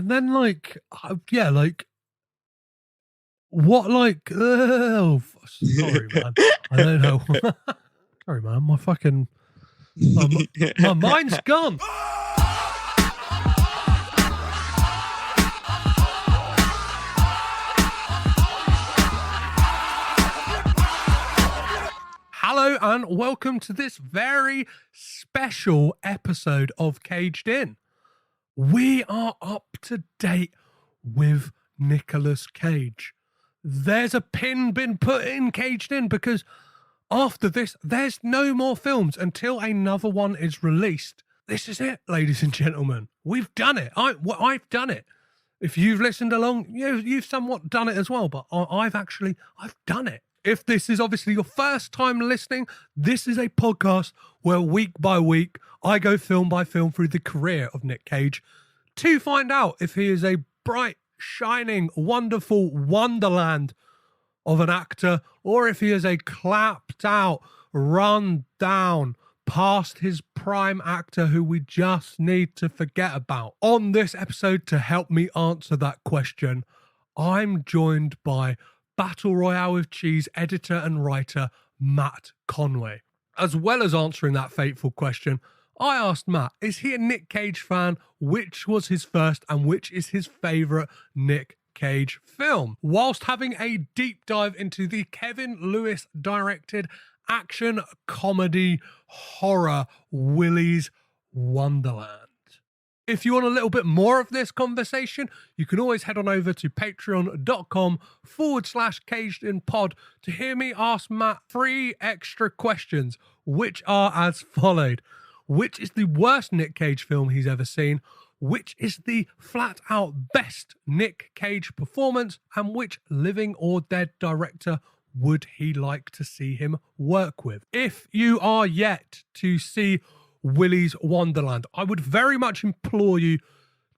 And then like, yeah, like what, like, oh, sorry, man. I don't know. Sorry, man. My fucking, my mind's gone. Hello and welcome to this very special episode of Caged In. We are up to date with Nicolas Cage. There's a pin been put in Caged In because after this, there's no more films until another one is released. This is it, ladies and gentlemen. We've done it. I've done it. If you've listened along, you've somewhat done it as well, but I've done it. If this is obviously your first time listening, this is a podcast where week by week, I go film by film through the career of Nic Cage to find out if he is a bright, shining, wonderful wonderland of an actor, or if he is a clapped out, run down, past his prime actor who we just need to forget about. On this episode, to help me answer that question, I'm joined by Battle Royale With Cheese editor and writer Matt Conway. As well as answering that fateful question, I asked Matt, is he a Nic Cage fan? Which was his first and which is his favourite Nic Cage film? Whilst having a deep dive into the Kevin Lewis directed action comedy horror Willy's Wonderland. If you want a little bit more of this conversation, you can always head on over to patreon.com/cagedinpod to hear me ask Matt 3 extra questions, which are as followed. Which is the worst Nic Cage film he's ever seen? Which is the flat out best Nic Cage performance? And which living or dead director would he like to see him work with? If you are yet to see Willy's Wonderland, I would very much implore you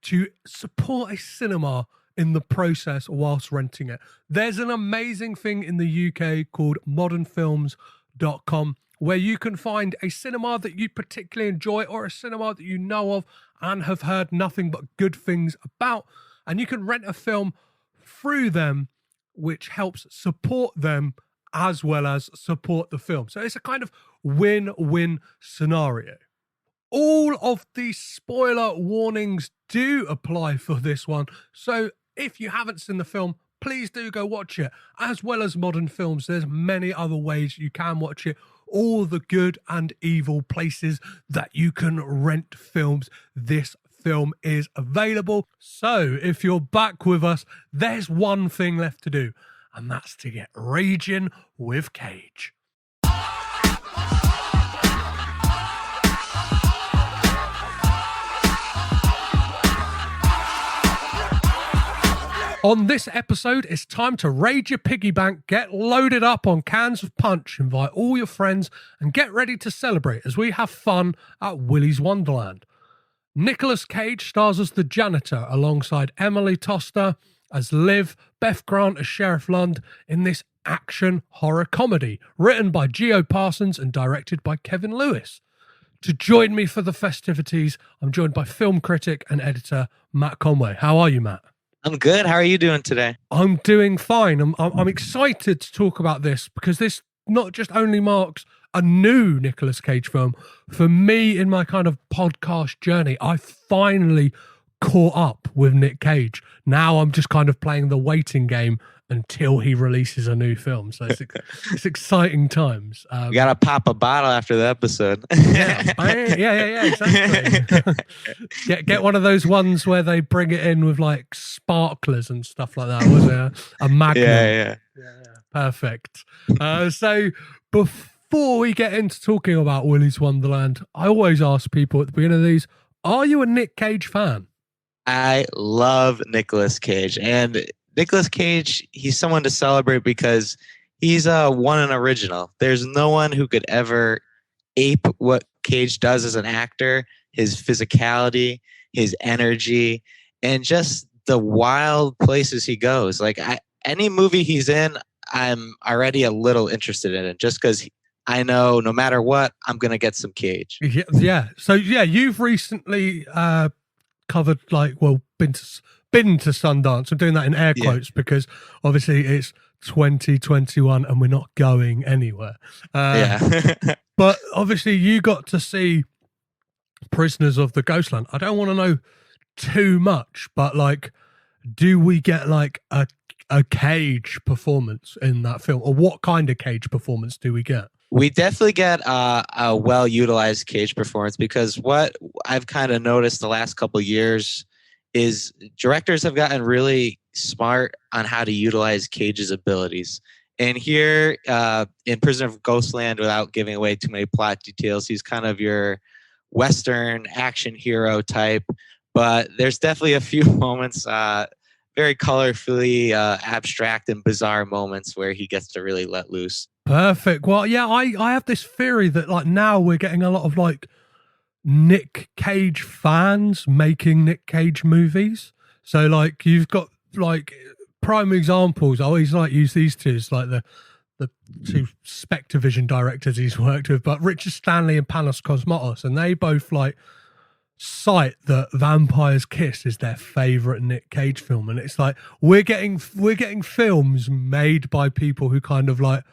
to support a cinema in the process whilst renting it. There's an amazing thing in the UK called modernfilms.com where you can find a cinema that you particularly enjoy or a cinema that you know of and have heard nothing but good things about, and you can rent a film through them, which helps support them as well as support the film. So it's a kind of win-win scenario. All of the spoiler warnings do apply for this one. So if you haven't seen the film, please do go watch it. As well as Modern Films, there's many other ways you can watch it. All the good and evil places that you can rent films. This film is available. So if you're back with us, there's one thing left to do, and that's to get raging with Cage. On this episode, it's time to raid your piggy bank, get loaded up on cans of punch, invite all your friends, and get ready to celebrate as we have fun at Willy's Wonderland. Nicolas Cage stars as the Janitor alongside Emily Tosta as Liv, Beth Grant as Sheriff Lund in this action horror comedy, written by G.O. Parsons and directed by Kevin Lewis. To join me for the festivities, I'm joined by film critic and editor Matt Conway. How are you, Matt? I'm good. How are you doing today? I'm doing fine. I'm excited to talk about this because this not just only marks a new Nicolas Cage film. For me, in my kind of podcast journey, I finally caught up with Nic Cage. Now I'm just kind of playing the waiting game until he releases a new film. So it's exciting times. You gotta pop a bottle after the episode. yeah, exactly. get one of those ones where they bring it in with like sparklers and stuff like that. Was it a Magnum? Yeah. Perfect. So before we get into talking about Willy's Wonderland, I always ask people at the beginning of these, are you a Nic Cage fan? I love Nicolas Cage, and Nicolas Cage, he's someone to celebrate because he's one and original. There's no one who could ever ape what Cage does as an actor, his physicality, his energy, and just the wild places he goes. Like any movie he's in, I'm already a little interested in it just because I know no matter what, I'm going to get some Cage. Yeah. So, yeah, you've recently covered been to Sundance. I'm doing that in air quotes because obviously it's 2021 and we're not going anywhere. But obviously you got to see Prisoners of the Ghostland. I don't want to know too much, but like, do we get like a Cage performance in that film, or what kind of Cage performance do we get? We definitely get a well-utilized Cage performance, because what I've kind of noticed the last couple of years is directors have gotten really smart on how to utilize Cage's abilities. And here in Prisoner of Ghostland, without giving away too many plot details, he's kind of your Western action hero type. But there's definitely a few moments, very colorfully abstract and bizarre moments where he gets to really let loose. Perfect. Well, yeah, I have this theory that like now we're getting a lot of like Nic Cage fans making Nic Cage movies. So like you've got like prime examples. I always like use these two as like the two Spectrovision directors he's worked with, but Richard Stanley and Panos Cosmatos, and they both like cite that Vampire's Kiss is their favorite Nic Cage film, and it's like we're getting films made by people who kind of like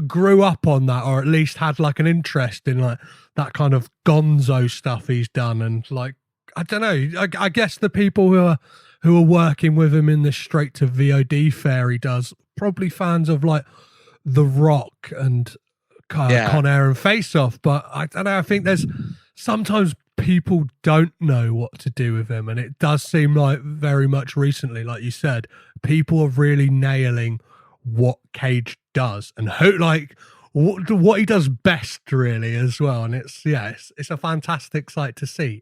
grew up on that, or at least had like an interest in like that kind of gonzo stuff he's done. And like I don't know, I guess the people who are working with him in this straight to VOD fare he does, probably fans of like The Rock and Con Air and Face Off. But I don't know, I think there's sometimes people don't know what to do with him, and it does seem like very much recently, like you said, people are really nailing what Cage does and who like what he does best really as well. And it's a fantastic sight to see.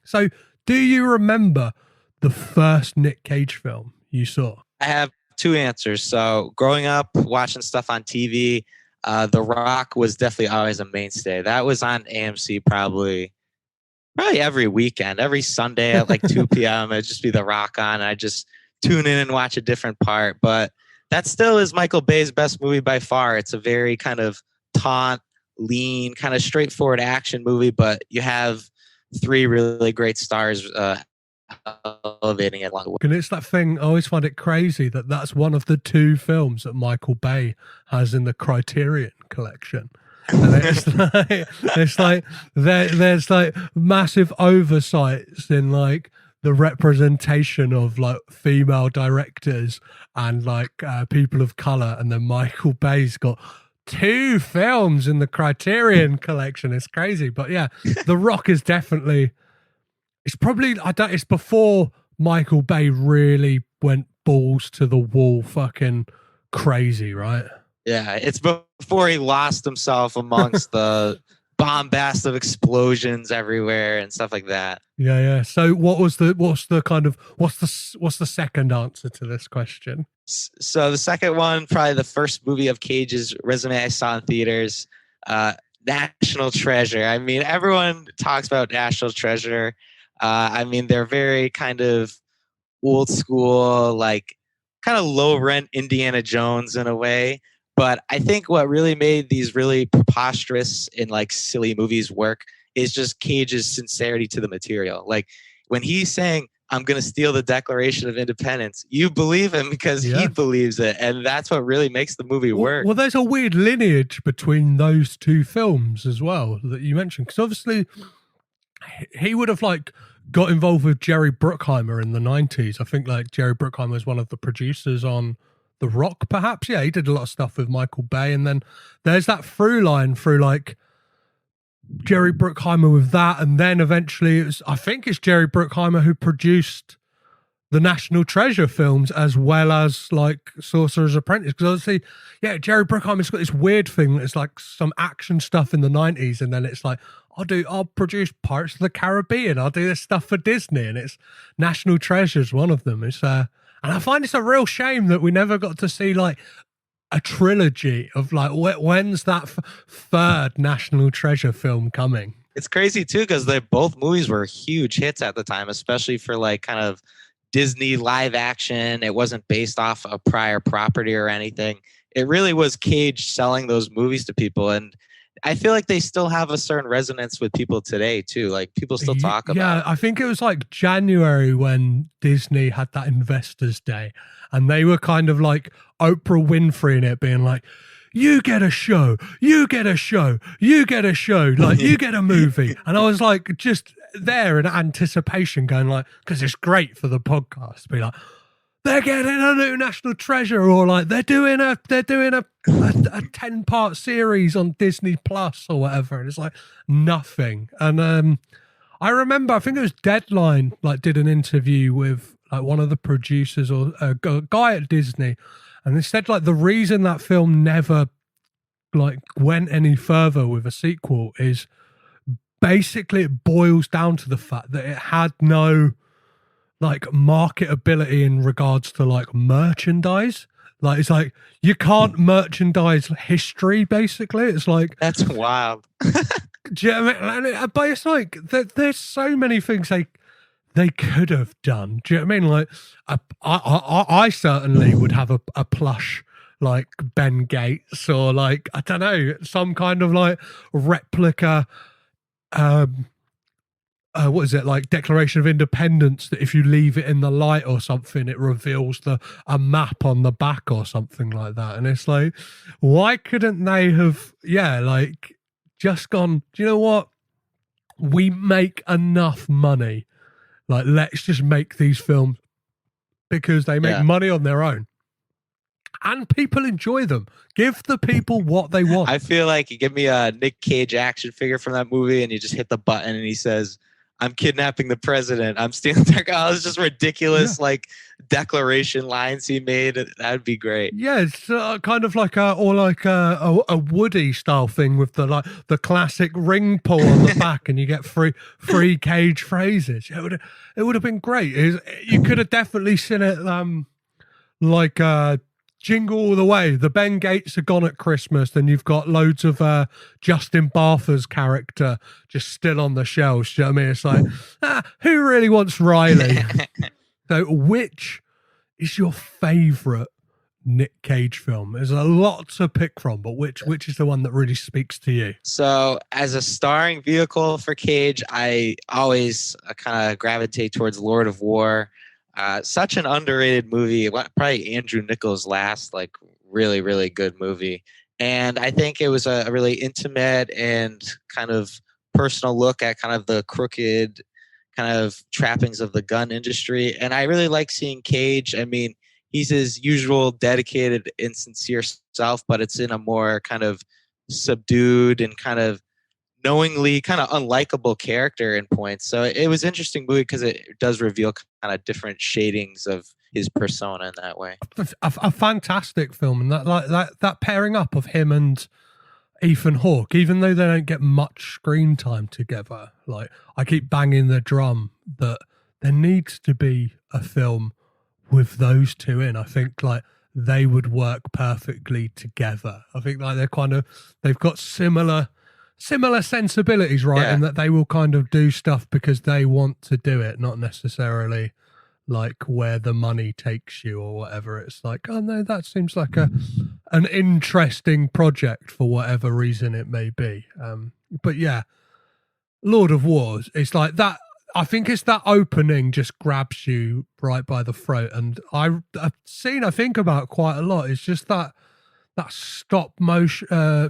So do you remember the first Nic Cage film you saw? I have two answers. So growing up watching stuff on TV, The Rock was definitely always a mainstay. That was on AMC probably every weekend, every Sunday at like 2 p.m. It'd just be The Rock on, and I just tune in and watch a different part. But that still is Michael Bay's best movie by far. It's a very kind of taunt, lean, kind of straightforward action movie, but you have three really great stars elevating it along the way. And it's that thing, I always find it crazy that that's one of the two films that Michael Bay has in the Criterion collection. And it's like there's like massive oversights in like the representation of like female directors and like people of color, and then Michael Bay's got two films in the Criterion collection. It's crazy. But yeah, The Rock is definitely, it's probably, it's before Michael Bay really went balls to the wall fucking crazy, right? Yeah, it's before he lost himself amongst the bombast of explosions everywhere and stuff like that. Yeah. So what's the second answer to this question? So the second one, probably the first movie of Cage's resume I saw in theaters, National Treasure. I mean, everyone talks about National Treasure. I mean, they're very kind of old school, like kind of low rent Indiana Jones in a way. But I think what really made these really preposterous and like silly movies work is just Cage's sincerity to the material. Like when he's saying, I'm going to steal the Declaration of Independence, you believe him because he believes it. And that's what really makes the movie work. Well, there's a weird lineage between those two films as well that you mentioned. Because obviously he would have like got involved with Jerry Bruckheimer in the 90s. I think like Jerry Bruckheimer was one of the producers on The Rock, perhaps. Yeah, he did a lot of stuff with Michael Bay. And then there's that through line through like Jerry Bruckheimer with that. And then eventually I think it's Jerry Bruckheimer who produced the National Treasure films as well as like Sorcerer's Apprentice. Because obviously, yeah, Jerry Bruckheimer's got this weird thing that it's like some action stuff in the 90s. And then it's like, I'll produce Pirates of the Caribbean. I'll do this stuff for Disney. And it's National Treasure's one of them. It's and I find it's a real shame that we never got to see like a trilogy of like, when's that third National Treasure film coming? It's crazy too, because both movies were huge hits at the time, especially for like kind of Disney live action. It wasn't based off a prior property or anything. It really was Cage selling those movies to people. And I feel like they still have a certain resonance with people today too. Like people still talk about Yeah, it. I think it was like January when Disney had that Investors Day, and they were kind of like Oprah Winfrey in it, being like, you get a show, you get a show, you get a show, like you get a movie. And I was like, just there in anticipation, going like, because it's great for the podcast, be like, they're getting a new national treasure, or like they're doing a 10-part series on Disney Plus or whatever. And it's like nothing. And I remember, I think it was Deadline, like did an interview with like one of the producers or a guy at Disney, and they said like the reason that film never like went any further with a sequel is basically it boils down to the fact that it had no like marketability in regards to like merchandise. Like it's like you can't merchandise history. Basically, it's like That's wild. do you know what I mean? But it's like there's so many things they could have done. Do you know what I mean? Like I certainly would have a plush like Ben Gates, or like I don't know, some kind of like replica. What is it, like Declaration of Independence, that if you leave it in the light or something, it reveals a map on the back or something like that. And it's like, why couldn't they have, like just gone, do you know what? We make enough money. Like, let's just make these films because they make money on their own. And people enjoy them. Give the people what they want. I feel like you give me a Nic Cage action figure from that movie and you just hit the button and he says, I'm kidnapping the president. I'm stealing their car. It's just ridiculous, like declaration lines he made. That'd be great. Yeah, it's kind of like a Woody style thing with the classic ring pull on the back, and you get free Cage phrases. It would have been great. You could have definitely seen it like Jingle All the Way. The Ben Gates are gone at Christmas, then you've got loads of Justin Bartha's character just still on the shelves. Do you know what I mean? It's like, who really wants Riley? So which is your favourite Nic Cage film? There's a lot to pick from, but which is the one that really speaks to you? So as a starring vehicle for Cage, I always kind of gravitate towards Lord of War. Such an underrated movie. Probably Andrew Niccol's last like really, really good movie. And I think it was a really intimate and kind of personal look at kind of the crooked kind of trappings of the gun industry. And I really like seeing Cage. I mean, he's his usual dedicated and sincere self, but it's in a more kind of subdued and kind of knowingly kind of unlikable character in points. So it was an interesting movie because it does reveal kind of different shadings of his persona in that way. A fantastic film, and that pairing up of him and Ethan Hawke, even though they don't get much screen time together, like I keep banging the drum that there needs to be a film with those two in. I think like they would work perfectly together. I think like they've got similar sensibilities, right? And that they will kind of do stuff because they want to do it, not necessarily like where the money takes you or whatever. It's like, oh no, that seems like an interesting project for whatever reason it may be. But yeah, Lord of Wars, it's like that. I think it's that opening just grabs you right by the throat. And I've seen, I think about quite a lot. It's just that stop motion, I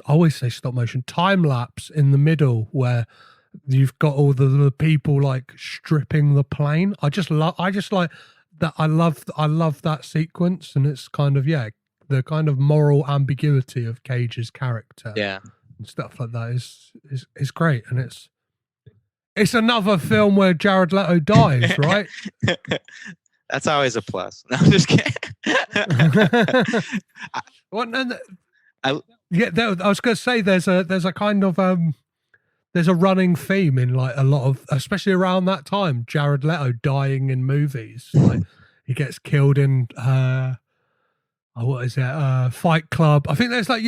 always say stop motion, time lapse in the middle where you've got all the people like stripping the plane. I just like that. I love that sequence, and it's kind of the kind of moral ambiguity of Cage's character, and stuff like that is great. And it's another film where Jared Leto dies, right? That's always a plus. No, I'm just kidding. I was going to say there's a kind of there's a running theme in like a lot of, especially around that time, Jared Leto dying in movies. Like he gets killed in what is it? Fight Club. I think there's like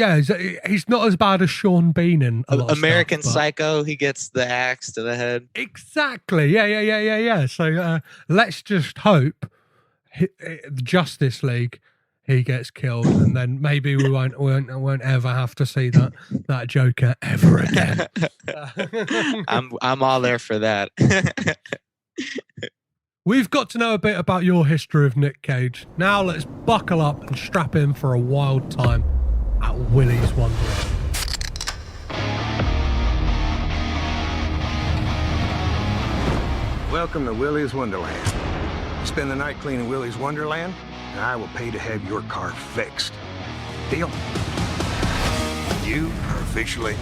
he's not as bad as Sean Bean in a lot of American stuff, Psycho. He gets the axe to the head. Exactly. Yeah. So let's just hope Justice League he gets killed, and then maybe we won't ever have to see that Joker ever again. I'm all there for that. We've got to know a bit about your history of Nic Cage. Now let's buckle up and strap in for a wild time at Willy's Wonderland. Welcome to Willy's Wonderland. Spend the night cleaning Willy's Wonderland, and I will pay to have your car fixed. Deal? You are officially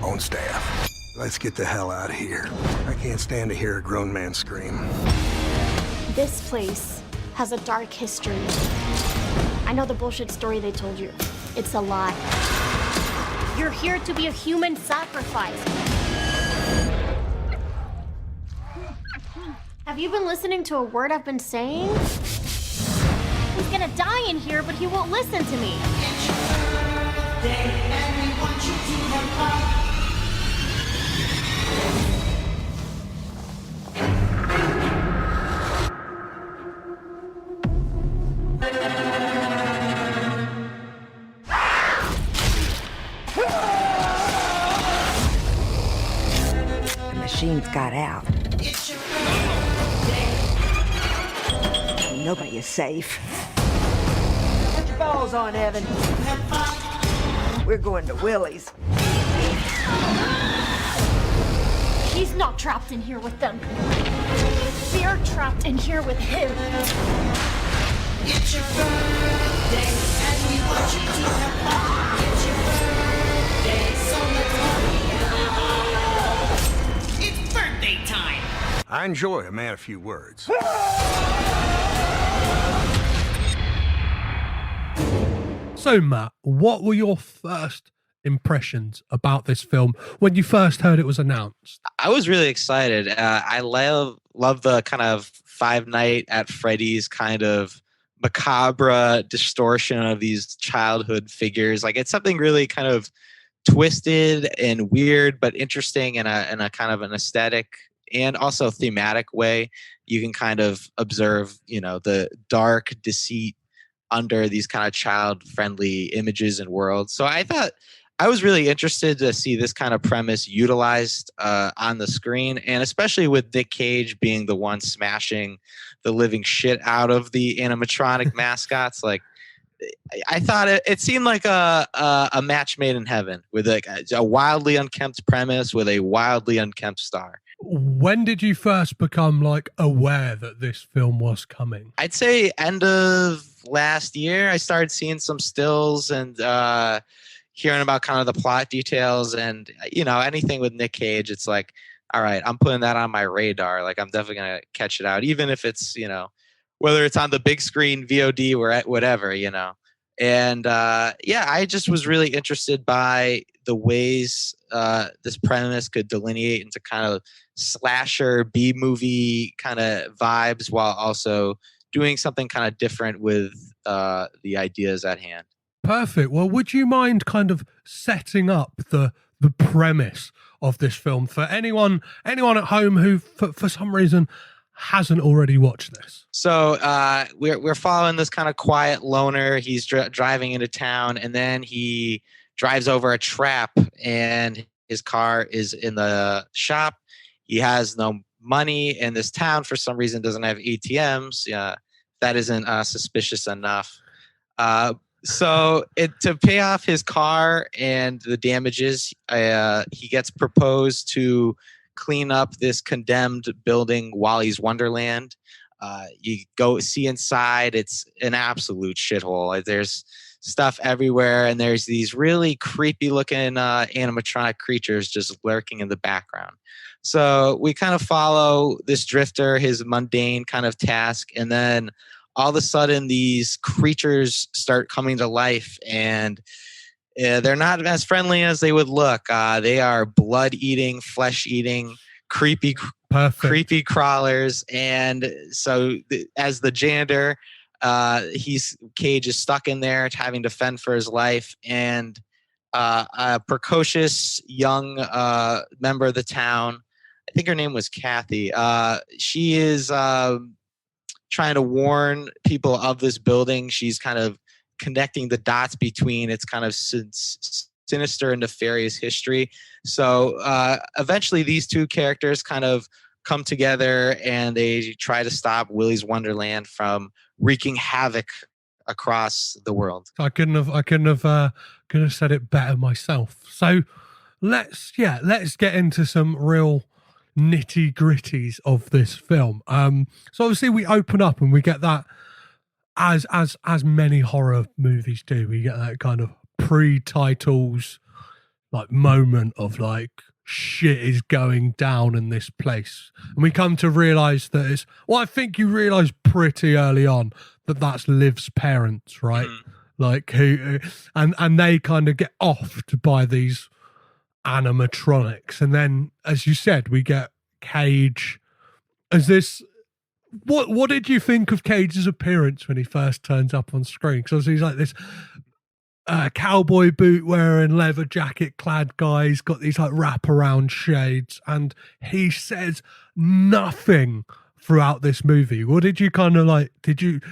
on staff. Let's get the hell out of here. I can't stand to hear a grown man scream. This place has a dark history. I know the bullshit story they told you. It's a lie. You're here to be a human sacrifice. Have you been listening to a word I've been saying? He's gonna die in here, but he won't listen to me. The machines got out. Nobody is safe. Put your balls on, Evan. We're going to Willy's. He's not trapped in here with them. We're trapped in here with him. It's your birthday, and we want you to have fun. It's your birthday, so let's party. It's birthday time. I enjoy a man of few words. So, Matt, what were your first impressions about this film when you first heard it was announced? I was really excited. I love the kind of Five Nights at Freddy's kind of macabre distortion of these childhood figures. Like, it's something really kind of twisted and weird, but interesting in a kind of an aesthetic and also thematic way. You can kind of observe, the dark deceit under these kind of child-friendly images and worlds. So I thought I was really interested to see this kind of premise utilized on the screen, and especially with Nic Cage being the one smashing the living shit out of the animatronic mascots. Like, I thought it seemed like a match made in heaven with a wildly unkempt premise with a wildly unkempt star. When did you first become aware that this film was coming? I'd say end of last year. I started seeing some stills and hearing about kind of the plot details, and anything with Nic Cage, it's like, all right, I'm putting that on my radar. Like, I'm definitely gonna catch it out, even if it's whether it's on the big screen, VOD, or whatever, And I just was really interested by the ways this premise could delineate into kind of slasher B-movie kind of vibes, while also doing something kind of different with the ideas at hand. Perfect. Well, would you mind kind of setting up the premise of this film for anyone at home who, for some reason, hasn't already watched this? So we're following this kind of quiet loner. He's driving into town, and then he drives over a trap, and his car is in the shop. He has no money, and this town, for some reason, doesn't have ATMs. That isn't suspicious enough. So to pay off his car and the damages, he gets proposed to clean up this condemned building, Willy's Wonderland. You go see inside, it's an absolute shithole. There's stuff everywhere, and there's these really creepy looking animatronic creatures just lurking in the background. So we kind of follow this drifter, his mundane kind of task, and then all of a sudden these creatures start coming to life, and they're not as friendly as they would look. They are blood-eating, flesh-eating, creepy crawlers. And so as the janitor, Cage is stuck in there having to fend for his life. And a precocious young member of the town, I think her name was Kathy, she is trying to warn people of this building. She's kind of connecting the dots between its kind of sinister and nefarious history. So eventually these two characters kind of come together and they try to stop Willy's Wonderland from wreaking havoc across the world. I couldn't have said it better myself. So let's get into some real nitty gritties of this film. So obviously we open up and we get that as many horror movies do. We get that kind of pre-titles like moment of like shit is going down in this place, and we come to realize that it's I think you realize pretty early on that that's Liv's parents, right? Like who and they kind of get offed by these animatronics, and then as you said we get Cage as this. What did you think of Cage's appearance when he first turns up on screen? Because he's like this cowboy boot wearing, leather jacket clad guy. He's got these like wraparound shades, and he says nothing throughout this movie. What did you kind of like? Did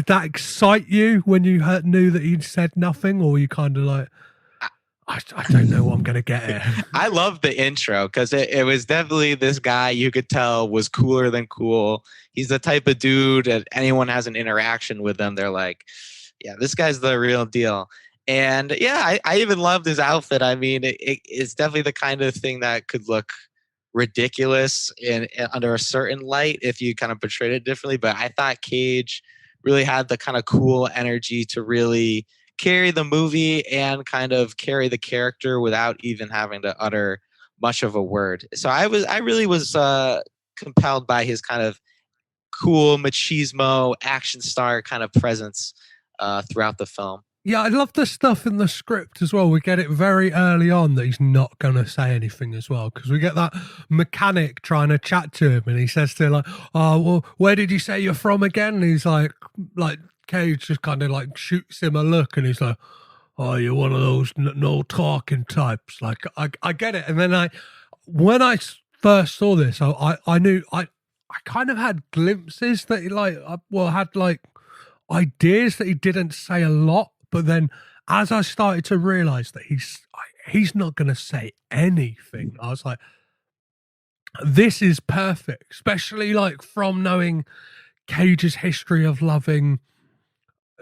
that excite you when you knew that he said nothing, or were you kind of like, I don't know what I'm gonna get here? I love the intro because it was definitely this guy you could tell was cooler than cool. He's the type of dude that anyone has an interaction with them, they're like, yeah, this guy's the real deal. And yeah, I even loved his outfit. I mean, it's definitely the kind of thing that could look ridiculous in under a certain light if you kind of portrayed it differently. But I thought Cage really had the kind of cool energy to really carry the movie and kind of carry the character without even having to utter much of a word. So I really was compelled by his kind of cool machismo action star kind of presence throughout the film. Yeah, I love the stuff in the script as well. We get it very early on that he's not going to say anything as well, because we get that mechanic trying to chat to him, and he says to him, like, oh, well, where did you say you're from again? And he's like Cage just kind of like shoots him a look, and he's like, oh, you're one of those no talking types. Like, I get it. And then when I first saw this, I knew I kind of had glimpses that he had like ideas that he didn't say a lot. But then as I started to realize that he's not going to say anything, I was like, this is perfect, especially like from knowing Cage's history of loving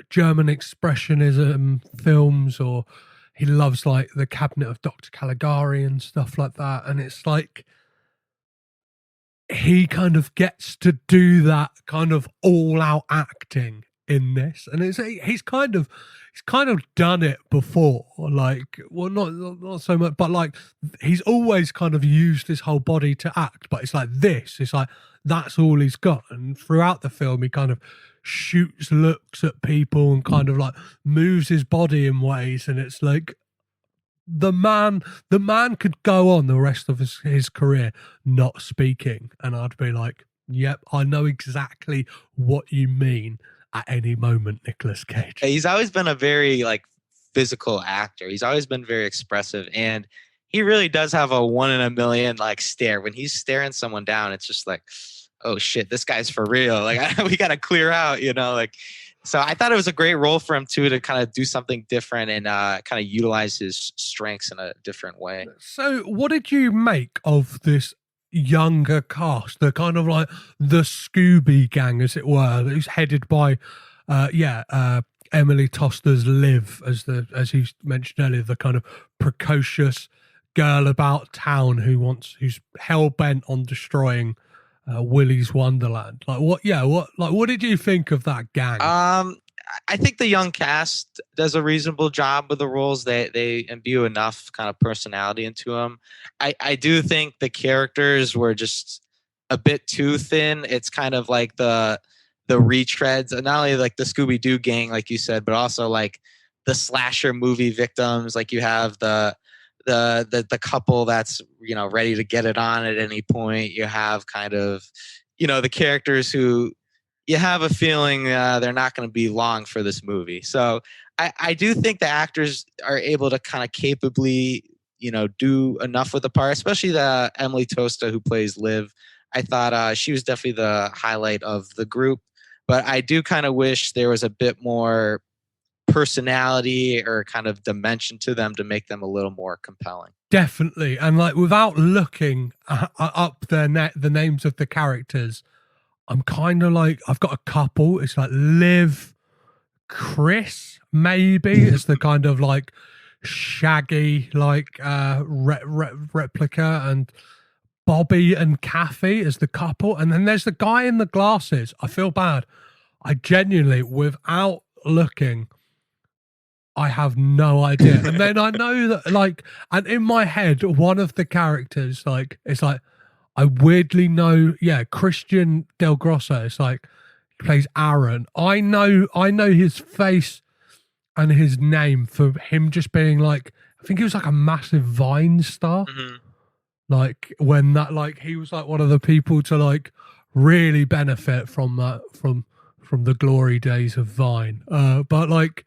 German expressionism films, or he loves like The Cabinet of Dr. Caligari and stuff like that. And it's like he kind of gets to do that kind of all out acting in this, and he's kind of done it before, like, well, not so much, but like he's always kind of used his whole body to act, but it's like this, it's like that's all he's got. And throughout the film he kind of shoots looks at people and kind of like moves his body in ways, and it's like the man could go on the rest of his career not speaking, and I'd be like, yep, I know exactly what you mean at any moment, Nicolas Cage. He's always been a very like physical actor. He's always been very expressive, and he really does have a 1 in a million like stare. When he's staring someone down, it's just like, oh shit, this guy's for real. Like we got to clear out, like. So I thought it was a great role for him too, to kind of do something different and kind of utilize his strengths in a different way. So what did you make of this younger cast, the kind of like the Scooby gang, as it were, who's headed by Emily Tosta's Liv, as you mentioned earlier, the kind of precocious girl about town who's hell-bent on destroying Willy's Wonderland. What did you think of that gang? I think the young cast does a reasonable job with the roles. They imbue enough kind of personality into them. I do think the characters were just a bit too thin. It's kind of like the retreads, not only like the Scooby-Doo gang, like you said, but also like the slasher movie victims. Like you have the couple that's, ready to get it on at any point. You have kind of, the characters who you have a feeling they're not going to be long for this movie. So I do think the actors are able to kind of capably, do enough with the part, especially the Emily Tosta who plays Liv. I thought she was definitely the highlight of the group, but I do kind of wish there was a bit more personality or kind of dimension to them to make them a little more compelling. Definitely. And like without looking up the names of the characters, I'm kind of like, I've got a couple. It's like Liv, Chris, maybe. It's the kind of like shaggy, like replica, and Bobby and Kathy as the couple. And then there's the guy in the glasses. I feel bad. I genuinely, without looking, I have no idea. And then I know that, like, and in my head, one of the characters, like, it's like, I weirdly know, Christian Del Grosso. It's like, he plays Aaron. I know his face and his name for him just being like, I think he was like a massive Vine star. Mm-hmm. Like when that, like, he was like one of the people to like really benefit from that, from the glory days of Vine. But like,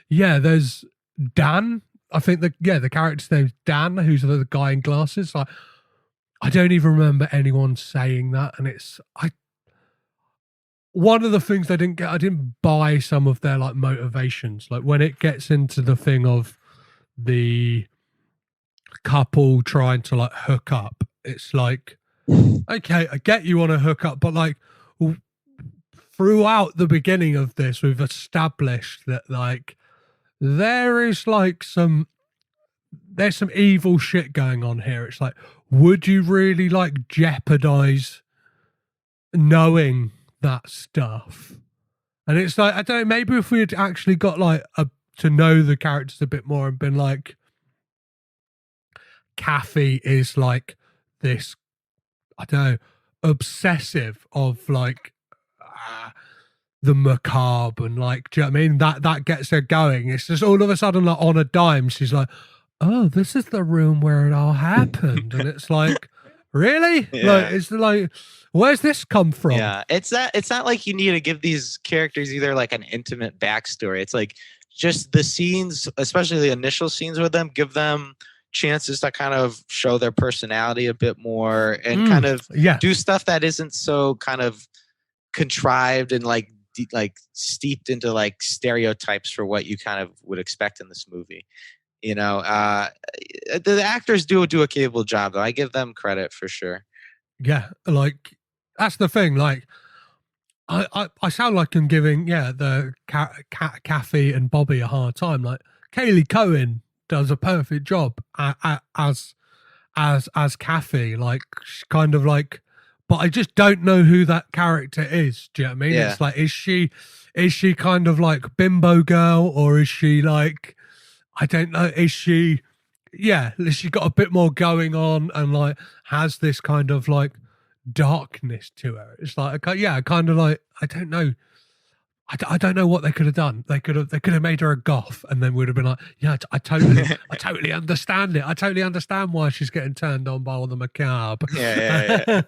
there's Dan. I think the character's name's Dan, who's the guy in glasses. Like, I don't even remember anyone saying that, and one of the things I didn't buy some of their like motivations. Like when it gets into the thing of the couple trying to like hook up, it's like, okay, I get you want to hook up, but like throughout the beginning of this, we've established that like there's some evil shit going on here. It's like, would you really like jeopardize knowing that stuff? And it's like, I don't know, maybe if we had actually got like to know the characters a bit more and been like, Kathy is like this, I don't know, obsessive of like the macabre, and like, do you know what I mean? That gets her going. It's just all of a sudden, like on a dime, she's like, oh, this is the room where it all happened. And it's like, really? Yeah. Like, it's like, where's this come from? Yeah, it's not like you need to give these characters either like an intimate backstory. It's like just the scenes, especially the initial scenes with them, give them chances to kind of show their personality a bit more and kind of do stuff that isn't so kind of contrived and like steeped into like stereotypes for what you kind of would expect in this movie. You know, the actors do a capable job, though. I give them credit for sure. Yeah, like that's the thing. Like, I sound like I'm giving the Kathy and Bobby a hard time. Like, Kaylee Cohen does a perfect job as Kathy. Like, she's kind of like, but I just don't know who that character is. Do you know what I mean? Yeah. It's like, is she kind of like bimbo girl, or is she like, I don't know, is she got a bit more going on and like has this kind of like darkness to her? It's like, kind of like, I don't know. I don't know what they could have done. They could have made her a goth, and then we'd have been like, I totally understand it. I totally understand why she's getting turned on by all the macabre. Yeah.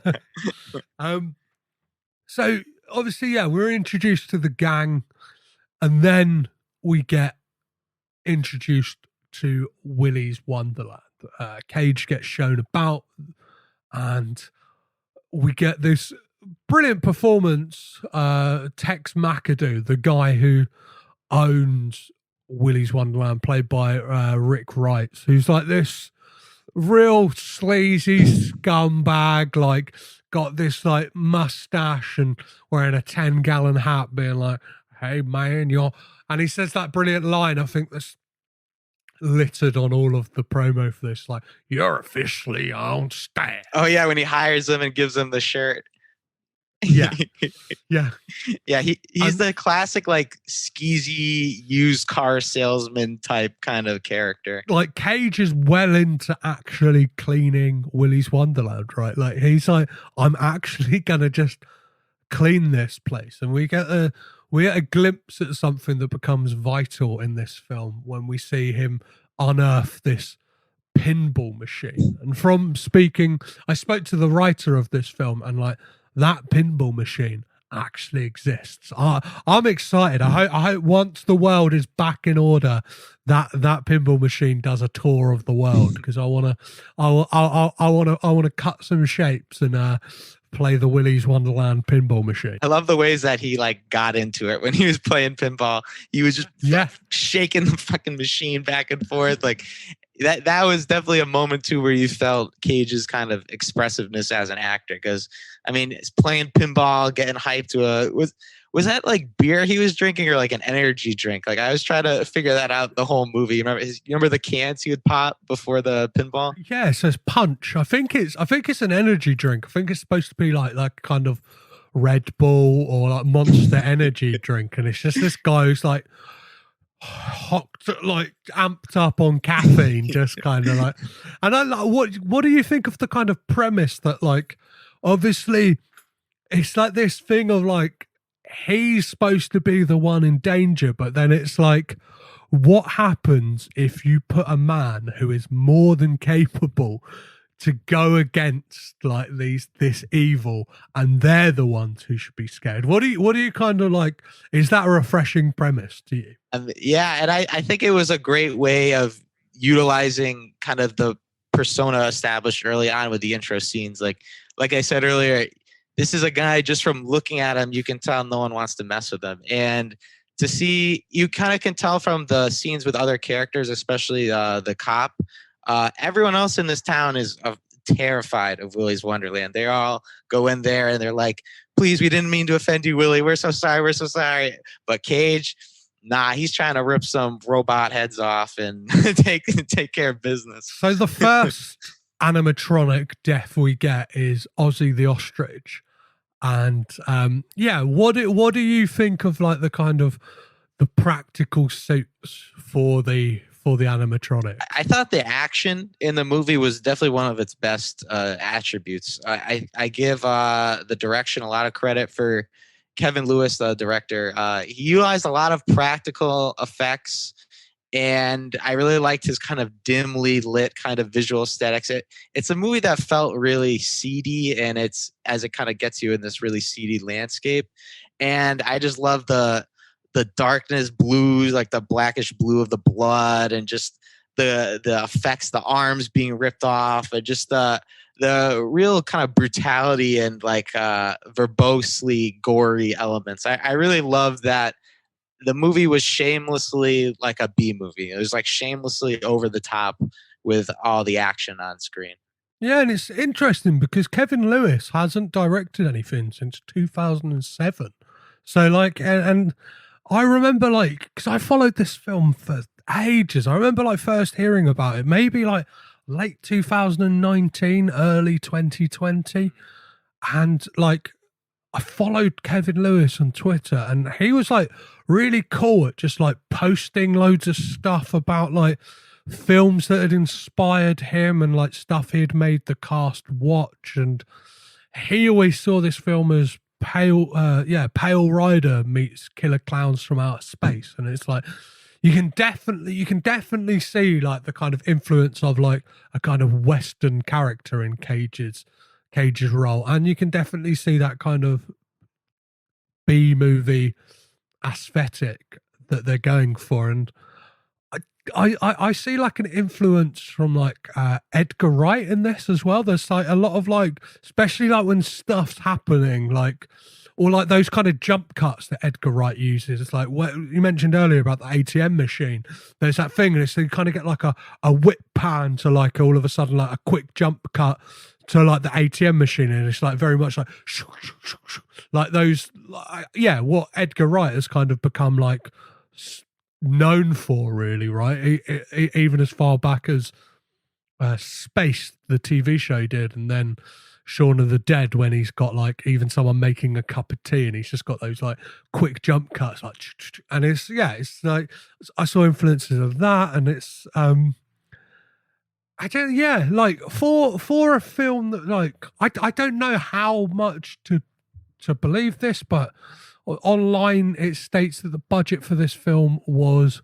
So obviously, we're introduced to the gang, and then we get introduced to Willy's Wonderland. Cage gets shown about, and we get this brilliant performance. Tex McAdoo, the guy who owns Willy's Wonderland, played by Rick Reitz, who's like this real sleazy scumbag, like got this like mustache and wearing a 10-gallon hat, being like, hey man, and he says that brilliant line, I think that's littered on all of the promo for this, like, you're officially on staff. Oh yeah, when he hires them and gives them the shirt. Yeah. He's the classic like skeezy used car salesman type kind of character. Like, Cage is well into actually cleaning Willy's Wonderland, right? Like, he's like, I'm actually gonna just clean this place. And we get a glimpse at something that becomes vital in this film when we see him unearth this pinball machine. And I spoke to the writer of this film, and like, that pinball machine actually exists. I'm excited. I hope once the world is back in order, that pinball machine does a tour of the world, because I want to cut some shapes and play the Willy's Wonderland pinball machine. I love the ways that he like got into it when he was playing pinball. He was just shaking the fucking machine back and forth. Like that was definitely a moment too where you felt Cage's kind of expressiveness as an actor. Because I mean, it's playing pinball, getting hyped to was that like beer he was drinking or like an energy drink? Like I was trying to figure that out the whole movie. You remember the cans he would pop before the pinball? Yeah, it says punch. I think it's an energy drink. I think it's supposed to be like kind of Red Bull or like Monster energy drink, and it's just this guy who's like like amped up on caffeine, just kind of like. And I like what do you think of the kind of premise that like obviously it's like this thing of like he's supposed to be the one in danger, but then it's like, what happens if you put a man who is more than capable to go against like this evil, and they're the ones who should be scared? What do you kind of like? Is that a refreshing premise to you? Yeah, and I think it was a great way of utilizing kind of the persona established early on with the intro scenes. Like I said earlier, this is a guy, just from looking at him, you can tell no one wants to mess with him. And to see, you kind of can tell from the scenes with other characters, especially the cop. Everyone else in this town is terrified of Willy's Wonderland. They all go in there and they're like, please, we didn't mean to offend you, Willy. We're so sorry. We're so sorry. But Cage, nah, he's trying to rip some robot heads off and take care of business. So the first animatronic death we get is Ozzy the Ostrich. And what do you think of like the kind of the practical suits for the animatronic? I thought the action in the movie was definitely one of its best attributes. I give the direction a lot of credit for Kevin Lewis, the director. He utilized a lot of practical effects, and I really liked his kind of dimly lit kind of visual aesthetics. It's a movie that felt really seedy, and it's as it kind of gets you in this really seedy landscape. And I just love the darkness blues, like the blackish blue of the blood, and just the effects, the arms being ripped off, and just the real kind of brutality and like verbosely gory elements. I really love that. The movie was shamelessly like a B movie. It was like shamelessly over the top with all the action on screen. Yeah, and it's interesting because Kevin Lewis hasn't directed anything since 2007. So like, and I remember like, because I followed this film for ages. I remember like first hearing about it, maybe like late 2019, early 2020. And like, I followed Kevin Lewis on Twitter, and he was like really cool at just like posting loads of stuff about like films that had inspired him and like stuff he'd made the cast watch. And he always saw this film as Pale Rider meets Killer Clowns from Outer Space. And it's like you can definitely see like the kind of influence of like a kind of Western character in Cage's role, and you can definitely see that kind of B movie aesthetic that they're going for. And I see like an influence from like Edgar Wright in this as well. There's like a lot of like, especially like when stuff's happening, like, or like those kind of jump cuts that Edgar Wright uses. It's like what you mentioned earlier about the ATM machine. There's that thing, and it's, you kind of get like a whip pan to like all of a sudden like a quick jump cut to like the ATM machine, and it's like very much like like those, like, what Edgar Wright has kind of become like known for, really, right? Even as far back as Space, the TV show, did, and then Shaun of the Dead, when he's got like even someone making a cup of tea, and he's just got those like quick jump cuts, like, and it's like I saw influences of that, and it's like for a film that like I don't know how much to believe this, but online it states that the budget for this film was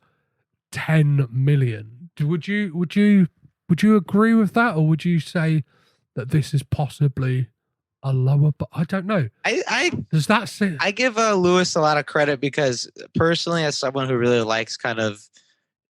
10 million. Would you agree with that, or would you say that this is possibly a lower? But I don't know. Does that say? I give Lewis a lot of credit because personally, as someone who really likes kind of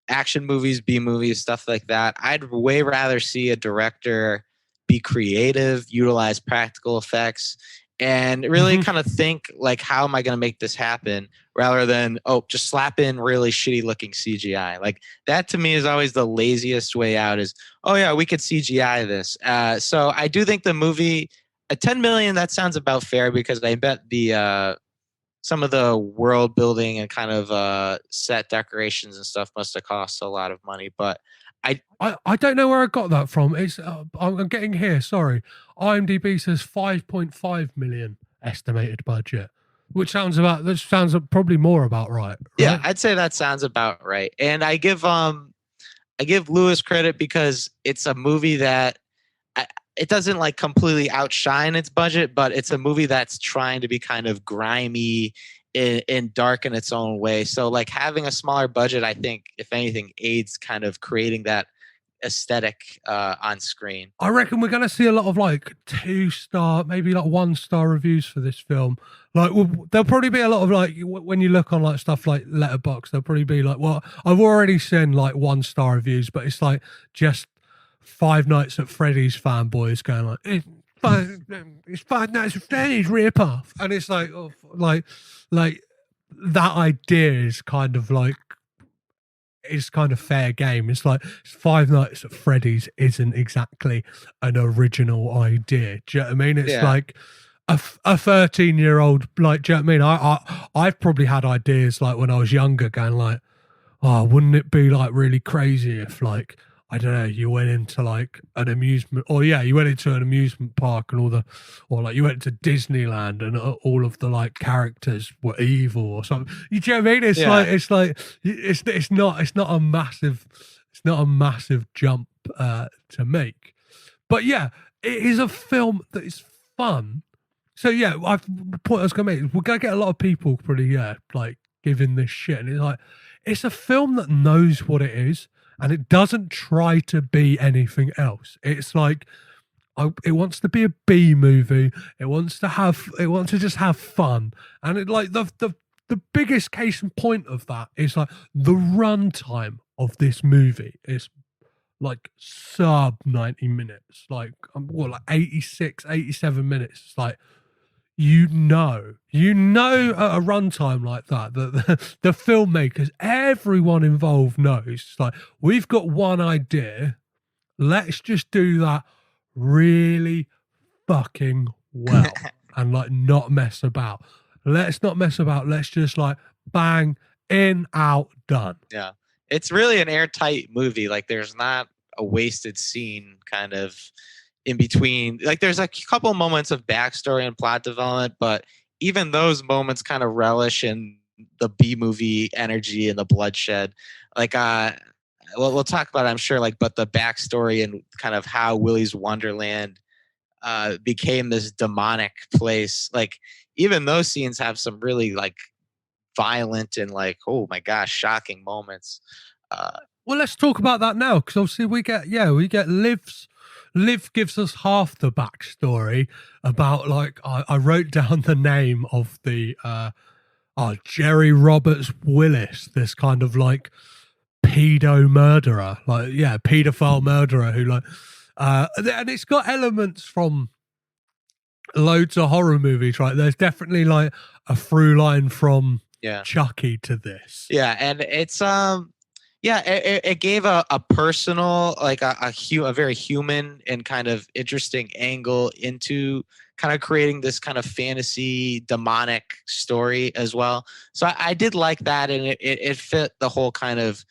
action movies, B movies, stuff like that, I'd way rather see a director be creative, utilize practical effects, and really kind of think like, how am I going to make this happen, rather than just slap in really shitty looking CGI. Like that to me is always the laziest way out. Is we could CGI this. So I do think the movie at 10 million, that sounds about fair, because I bet the some of the world building and kind of set decorations and stuff must have cost a lot of money. But I don't know where I got that from. It's I'm getting here. Sorry, IMDb says 5.5 million estimated budget, which sounds probably more about right. Yeah, I'd say that sounds about right. And I give Lewis credit, because it's a movie that it doesn't like completely outshine its budget, but it's a movie that's trying to be kind of grimy and dark in its own way. So like having a smaller budget, I think, if anything, aids kind of creating that aesthetic on screen. I reckon we're going to see a lot of like 2-star, maybe like 1-star reviews for this film. Like there'll probably be a lot of like, when you look on like stuff like Letterboxd, there'll probably be like, well, I've already seen like 1-star reviews, but it's like just Five Nights at Freddy's fanboys going like, it's Five Nights at Freddy's rip-off. And it's like, like that idea is kind of like, it's kind of fair game. It's like Five Nights at Freddy's isn't exactly an original idea. Do you know what I mean? It's like a 13-year-old, like, do you know what I mean? I've probably had ideas like when I was younger going like, wouldn't it be like really crazy if like, I don't know, you went into like an amusement, you went into an amusement park and or like you went to Disneyland and all of the like characters were evil or something. You know what I mean? It's not a massive jump to make, but yeah, it is a film that is fun. So yeah, the point I was gonna make is we're gonna get a lot of people pretty like giving this shit, and it's like it's a film that knows what it is. And it doesn't try to be anything else. It's like it wants to be a B movie. It wants to just have fun. And it like the biggest case in point of that is like the runtime of this movie is like sub 90 minutes, like 86, 87 minutes. It's like you know at a runtime like that the filmmakers, everyone involved knows, it's like, we've got one idea, let's just do that really fucking well and like not mess about. Let's not mess about. Let's just like bang, in, out, done. Yeah, it's really an airtight movie. Like there's not a wasted scene kind of in between. Like there's a couple moments of backstory and plot development, but even those moments kind of relish in the B movie energy and the bloodshed. Like we'll talk about it, I'm sure, like, but the backstory and kind of how Willy's Wonderland became this demonic place. Like even those scenes have some really like violent and like, oh my gosh, shocking moments. Well, let's talk about that now, because obviously we get Liv gives us half the backstory about like I wrote down the name of the Jerry Roberts Willis, this kind of like pedo murderer, pedophile murderer who like and it's got elements from loads of horror movies, right? There's definitely like a through line from Chucky to this. Yeah, and it's it gave a personal, like a very human and kind of interesting angle into kind of creating this kind of fantasy demonic story as well. So I did like that, and it fit the whole kind of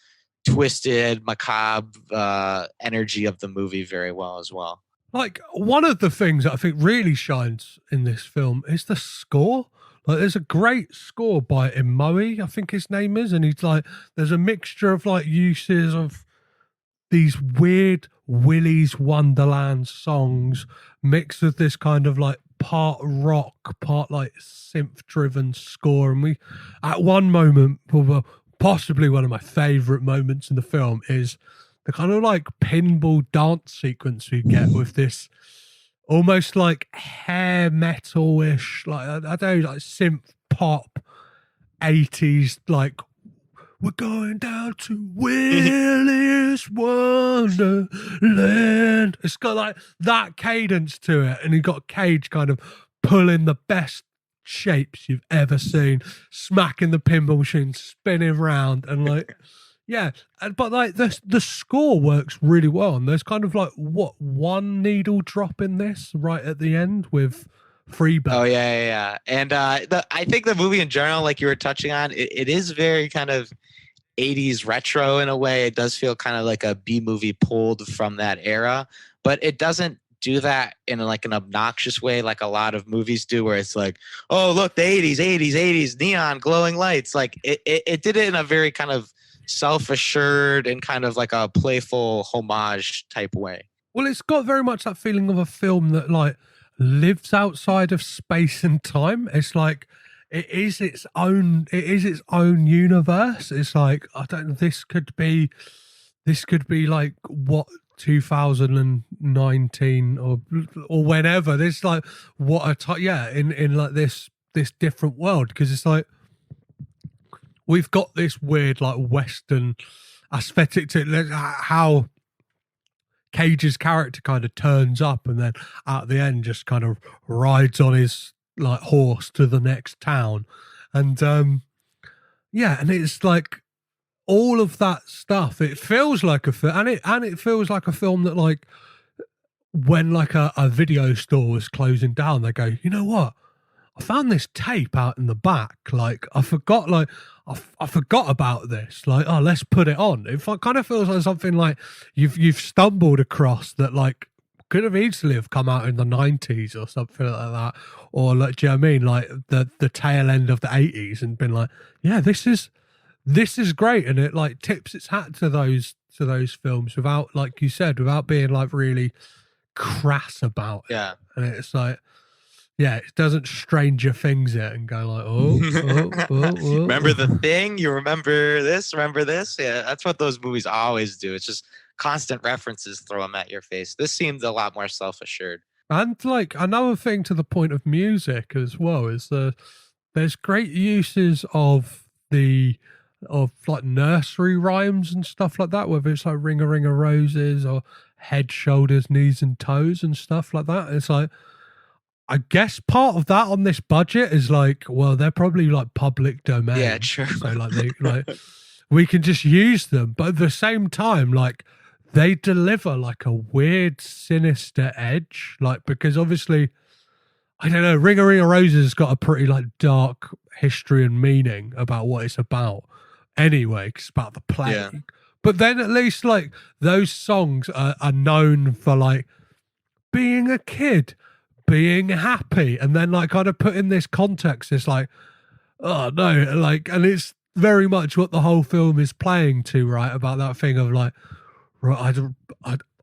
twisted, macabre energy of the movie very well as well. Like one of the things that I think really shines in this film is the score. Like there's a great score by Imoe, I think his name is, and he's like, there's a mixture of like uses of these weird Willy's Wonderland songs mixed with this kind of like part rock, part like synth driven score. And we, at one moment, possibly one of my favorite moments in the film is the kind of like pinball dance sequence we get with this almost like hair metal-ish, like I don't know, like synth pop 80s, like we're going down to Willy's Wonderland. It's got like that cadence to it, and you got Cage kind of pulling the best shapes you've ever seen, smacking the pinball machine, spinning round, and like, yeah. But like the score works really well, and there's kind of like one needle drop in this right at the end with Freebird. Oh yeah. And I think the movie in general, like you were touching on, it is very kind of 80s retro in a way. It does feel kind of like a B movie pulled from that era, but it doesn't do that in like an obnoxious way like a lot of movies do, where it's like, oh look, the 80s neon glowing lights. Like it did it in a very kind of self-assured and kind of like a playful homage type way. Well, it's got very much that feeling of a film that like lives outside of space and time. It's like it is its own universe. It's like, I don't know, this could be like what 2019 or whenever. This like what in like this different world, because it's like we've got this weird like Western aesthetic to it, how Cage's character kind of turns up and then at the end just kind of rides on his like horse to the next town, and and it's like all of that stuff. It feels like a film, and it feels like a film that like when like a video store was closing down, they go, you know what? I found this tape out in the back. Like I forgot about this. Like, oh, let's put it on. It kind of feels like something like you've stumbled across that like could have easily have come out in the 90s or something like that. Or like, do you know what I mean? Like the tail end of the 80s, and been like, yeah, this is great. And it like tips its hat to those films without, like you said, without being like really crass about it. Yeah. And it's like, yeah, it doesn't Stranger Things it and go like, oh. Remember the thing? You remember this? Remember this? Yeah, that's what those movies always do. It's just constant references, throw them at your face. This seemed a lot more self-assured. And like another thing to the point of music as well is there's great uses of like nursery rhymes and stuff like that, whether it's like Ring a Ring of Roses or Head, Shoulders, Knees and Toes and stuff like that. It's like, I guess part of that on this budget is like, well, they're probably like public domain. Yeah, true. So like we can just use them, but at the same time, like they deliver like a weird, sinister edge. Like, because obviously, I don't know, Ring a Ring of Roses has got a pretty like dark history and meaning about what it's about. Anyway, 'cause it's about the plague. Yeah. But then at least like those songs are known for like being a kid, being happy, and then like kind of put in this context, it's like, oh no, like, and it's very much what the whole film is playing to, right? About that thing of like, right,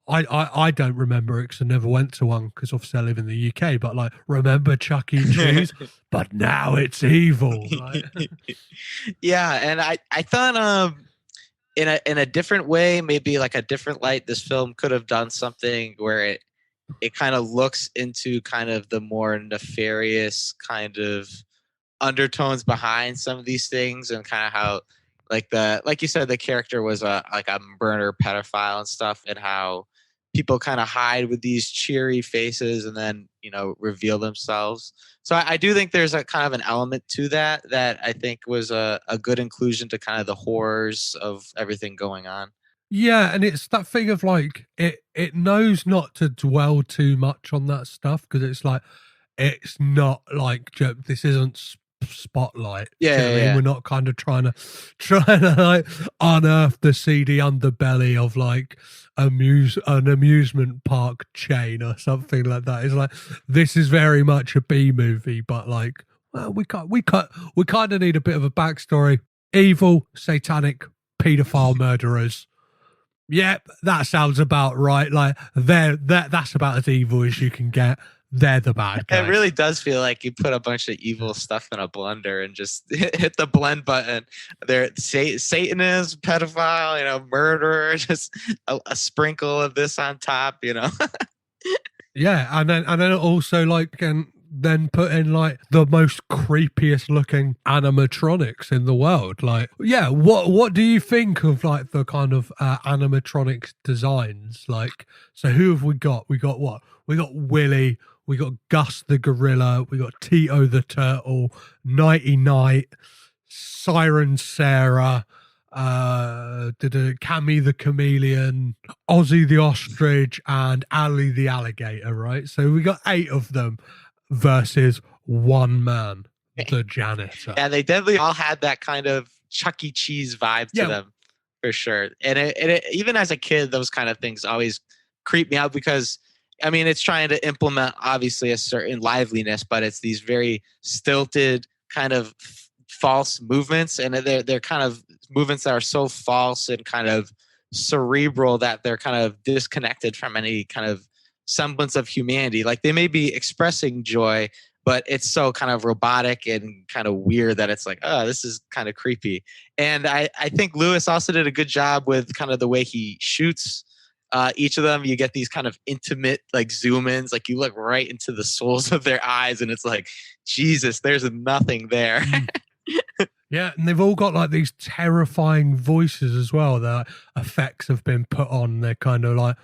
I don't remember it because I never went to one because obviously I live in the UK, but like, remember Chuck E. Cheese? But now it's evil. Right? Yeah, and I thought in a different way, maybe like a different light, this film could have done something where it kind of looks into kind of the more nefarious kind of undertones behind some of these things, and kind of how like you said, the character was a murder pedophile and stuff, and how people kind of hide with these cheery faces and then, you know, reveal themselves. So I do think there's a kind of an element to that I think was a good inclusion to kind of the horrors of everything going on. Yeah, and it's that thing of like it knows not to dwell too much on that stuff, because it's like, it's not like, this isn't Spotlight. Yeah, Do you know what I mean? We're not kind of trying to like unearth the seedy underbelly of like an amusement park chain or something like that. It's like, this is very much a B movie, but like, well, we kind of need a bit of a backstory. Evil, satanic, paedophile murderers. Yep, that sounds about right. Like that's about as evil as you can get. They're the bad guys. It really does feel like you put a bunch of evil stuff in a blender and just hit the blend button. They're Satanist, pedophile, you know, murderer, just a sprinkle of this on top, you know. Yeah, and then also like, and then put in like the most creepiest looking animatronics in the world. Like, yeah, what do you think of like the kind of animatronics designs? Like, so who have we got? We got what? We got Willy, we got Gus the gorilla, we got Tito the turtle, Nighty Night, Siren Sarah, Cammy the chameleon, Ozzy the ostrich, and Ali the alligator, right? So we got 8 of them versus one man, the janitor. Yeah, they definitely all had that kind of Chuck E. Cheese vibe to them, for sure. And it, even as a kid, those kind of things always creep me out because, I mean, it's trying to implement obviously a certain liveliness, but it's these very stilted kind of false movements, and they're kind of movements that are so false and kind of cerebral that they're kind of disconnected from any kind of semblance of humanity. Like they may be expressing joy, but it's so kind of robotic and kind of weird that it's like, oh, this is kind of creepy. And I think Lewis also did a good job with kind of the way he shoots each of them. You get these kind of intimate like zoom ins, like you look right into the souls of their eyes and it's like, Jesus, there's nothing there. Yeah, and they've all got like these terrifying voices as well. The effects have been put on. They're kind of like,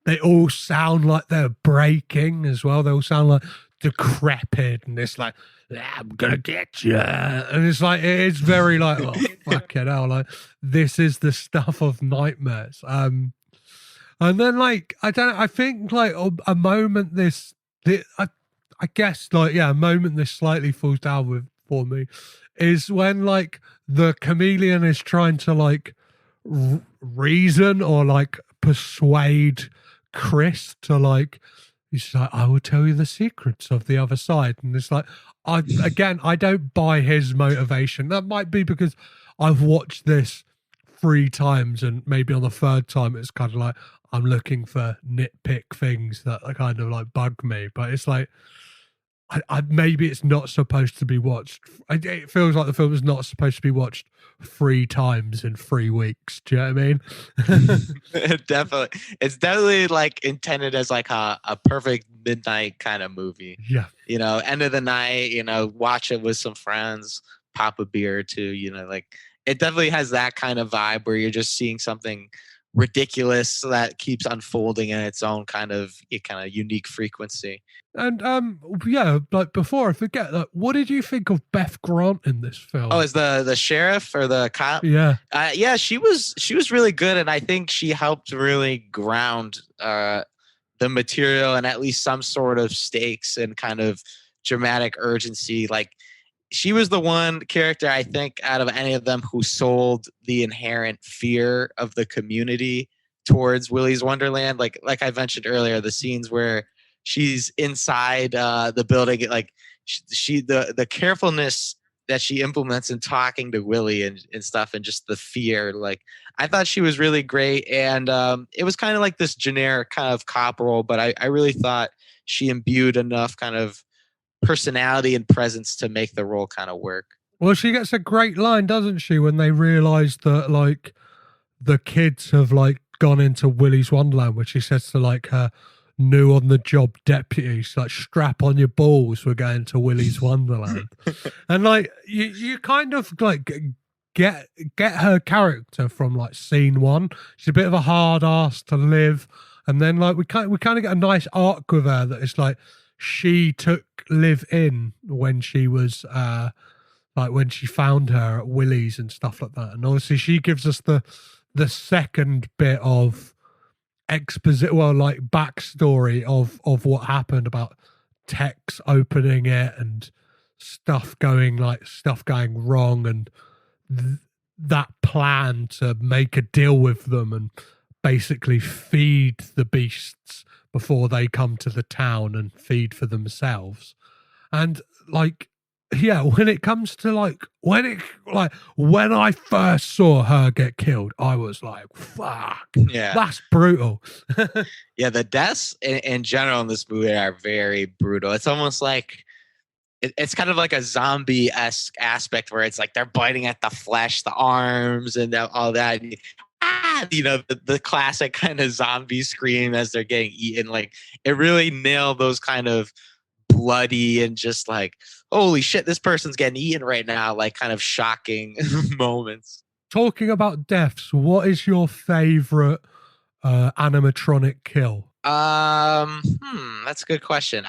they all sound like they're breaking as well. They all sound like decrepit, and it's like, I'm gonna get you. And it's like, it's very like, oh, fucking hell, like this is the stuff of nightmares. And then like, I think like a moment I guess like, yeah, a moment this slightly falls down with for me is when like the chameleon is trying to like reason or like persuade Chris to like, he's like, I will tell you the secrets of the other side. And it's like, I don't buy his motivation. That might be because I've watched this 3 times and maybe on the 3rd time it's kind of like I'm looking for nitpick things that are kind of like bug me. But it's like, maybe it's not supposed to be watched. It feels like the film is not supposed to be watched 3 times in 3 weeks. Do you know what I mean? Definitely. It's definitely like intended as like a perfect midnight kind of movie. Yeah. You know, end of the night, you know, watch it with some friends, pop a beer or 2, you know, like it definitely has that kind of vibe where you're just seeing something ridiculous that keeps unfolding in its own kind of unique frequency. And yeah, like before I forget, like, what did you think of Beth Grant in this film? Oh, is the sheriff or the cop? Yeah. Yeah, she was really good, and I think she helped really ground the material and at least some sort of stakes and kind of dramatic urgency. Like she was the one character I think out of any of them who sold the inherent fear of the community towards Willy's Wonderland. Like I mentioned earlier, the scenes where she's inside the building, like the carefulness that she implements in talking to Willy and stuff, and just the fear. Like I thought she was really great, and it was kind of like this generic kind of cop role, but I really thought she imbued enough kind of personality and presence to make the role kind of work. Well, she gets a great line, doesn't she, when they realise that like the kids have like gone into Willy's Wonderland, where she says to like her new on the job deputy, she's like, strap on your balls, we're going to Willy's Wonderland. And like you kind of like get her character from like scene 1. She's a bit of a hard ass to live, and then like we kind of get a nice arc with her that it's like she took Liv in when she was like when she found her at Willy's and stuff like that. And obviously she gives us the second bit of exposition, well, like backstory of what happened about Tex opening it and stuff going wrong, and that plan to make a deal with them and basically feed the beasts before they come to the town and feed for themselves. And like, yeah, when it comes to like when I first saw her get killed, I was like, fuck, yeah, that's brutal. Yeah, the deaths in general in this movie are very brutal. It's almost like it's kind of like a zombie-esque aspect where it's like they're biting at the flesh, the arms, and all that. You know, the classic kind of zombie scream as they're getting eaten. Like it really nailed those kind of bloody and just like, holy shit, this person's getting eaten right now, like kind of shocking moments. Talking about deaths, what is your favorite animatronic kill? That's a good question.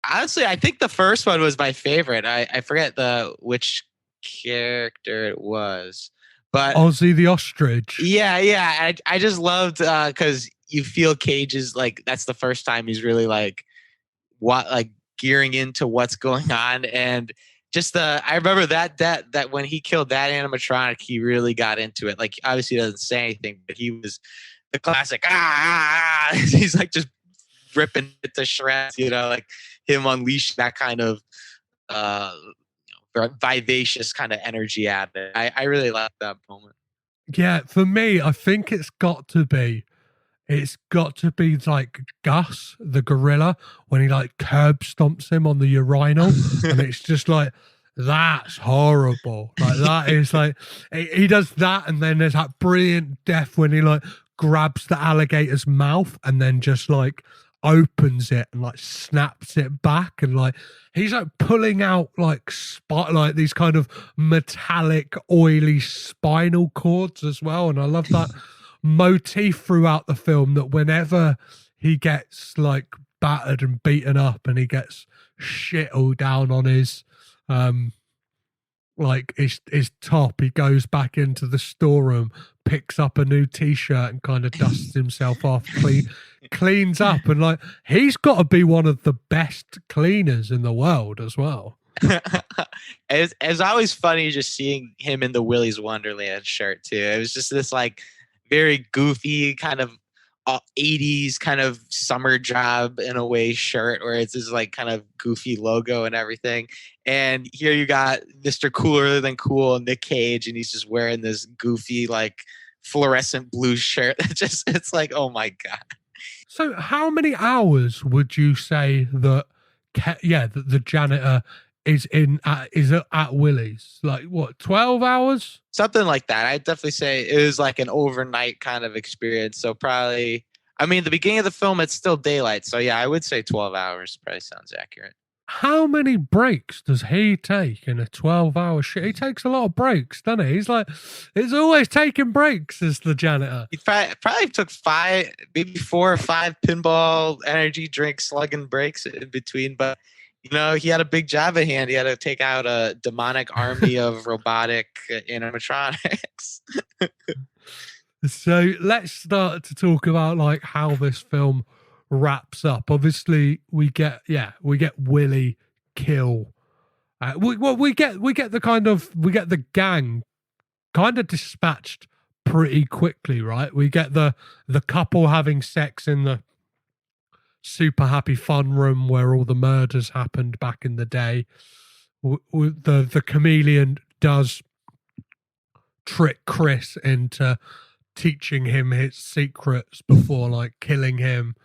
Honestly, I think the first one was my favorite. I forget which character it was, but Ozzy the ostrich. yeah. I just loved because you feel Cage is like, that's the first time he's really like gearing into what's going on, and just I remember that when he killed that animatronic, he really got into it. Like, obviously he doesn't say anything, but he was the classic he's like just ripping it to shreds, like him unleash that kind of vivacious kind of energy at it. I really like that moment. Yeah, for me, I think it's got to be like Gus, the gorilla, when he like curb stomps him on the urinal, and it's just like, that's horrible. Like, that is like, he does that, and then there's that brilliant death when he like grabs the alligator's mouth and then just like opens it and like snaps it back, and like he's like pulling out like these kind of metallic oily spinal cords as well. And I love that motif throughout the film, that whenever he gets like battered and beaten up and he gets shit all down on his like his top, he goes back into the storeroom, picks up a new t-shirt and kind of dusts himself off, cleans up, and like he's got to be one of the best cleaners in the world as well. It's always funny just seeing him in the Willy's Wonderland shirt too. It was just this like very goofy kind of 80s kind of summer job in a way shirt, where it's this like kind of goofy logo and everything. And here you got Mr. Cooler Than Cool, Nic Cage, and he's just wearing this goofy like fluorescent blue shirt. It's like, oh my god. So how many hours would you say that the janitor is at Willy's? Like what, 12 hours? Something like that. I'd definitely say it was like an overnight kind of experience. So probably, I mean, the beginning of the film, it's still daylight. So yeah, I would say 12 hours probably sounds accurate. How many breaks does he take in a 12-hour shit? He takes a lot of breaks, doesn't he? He's always taking breaks as the janitor. He probably took 5, maybe 4 or 5 pinball energy drink slugging breaks in between. But, he had a big job at hand. He had to take out a demonic army of robotic animatronics. So let's start to talk about like how this film wraps up. Obviously, we get Willy kill. We get the gang kind of dispatched pretty quickly, right? We get the couple having sex in the super happy fun room where all the murders happened back in the day. The chameleon does trick Chris into teaching him his secrets before like killing him.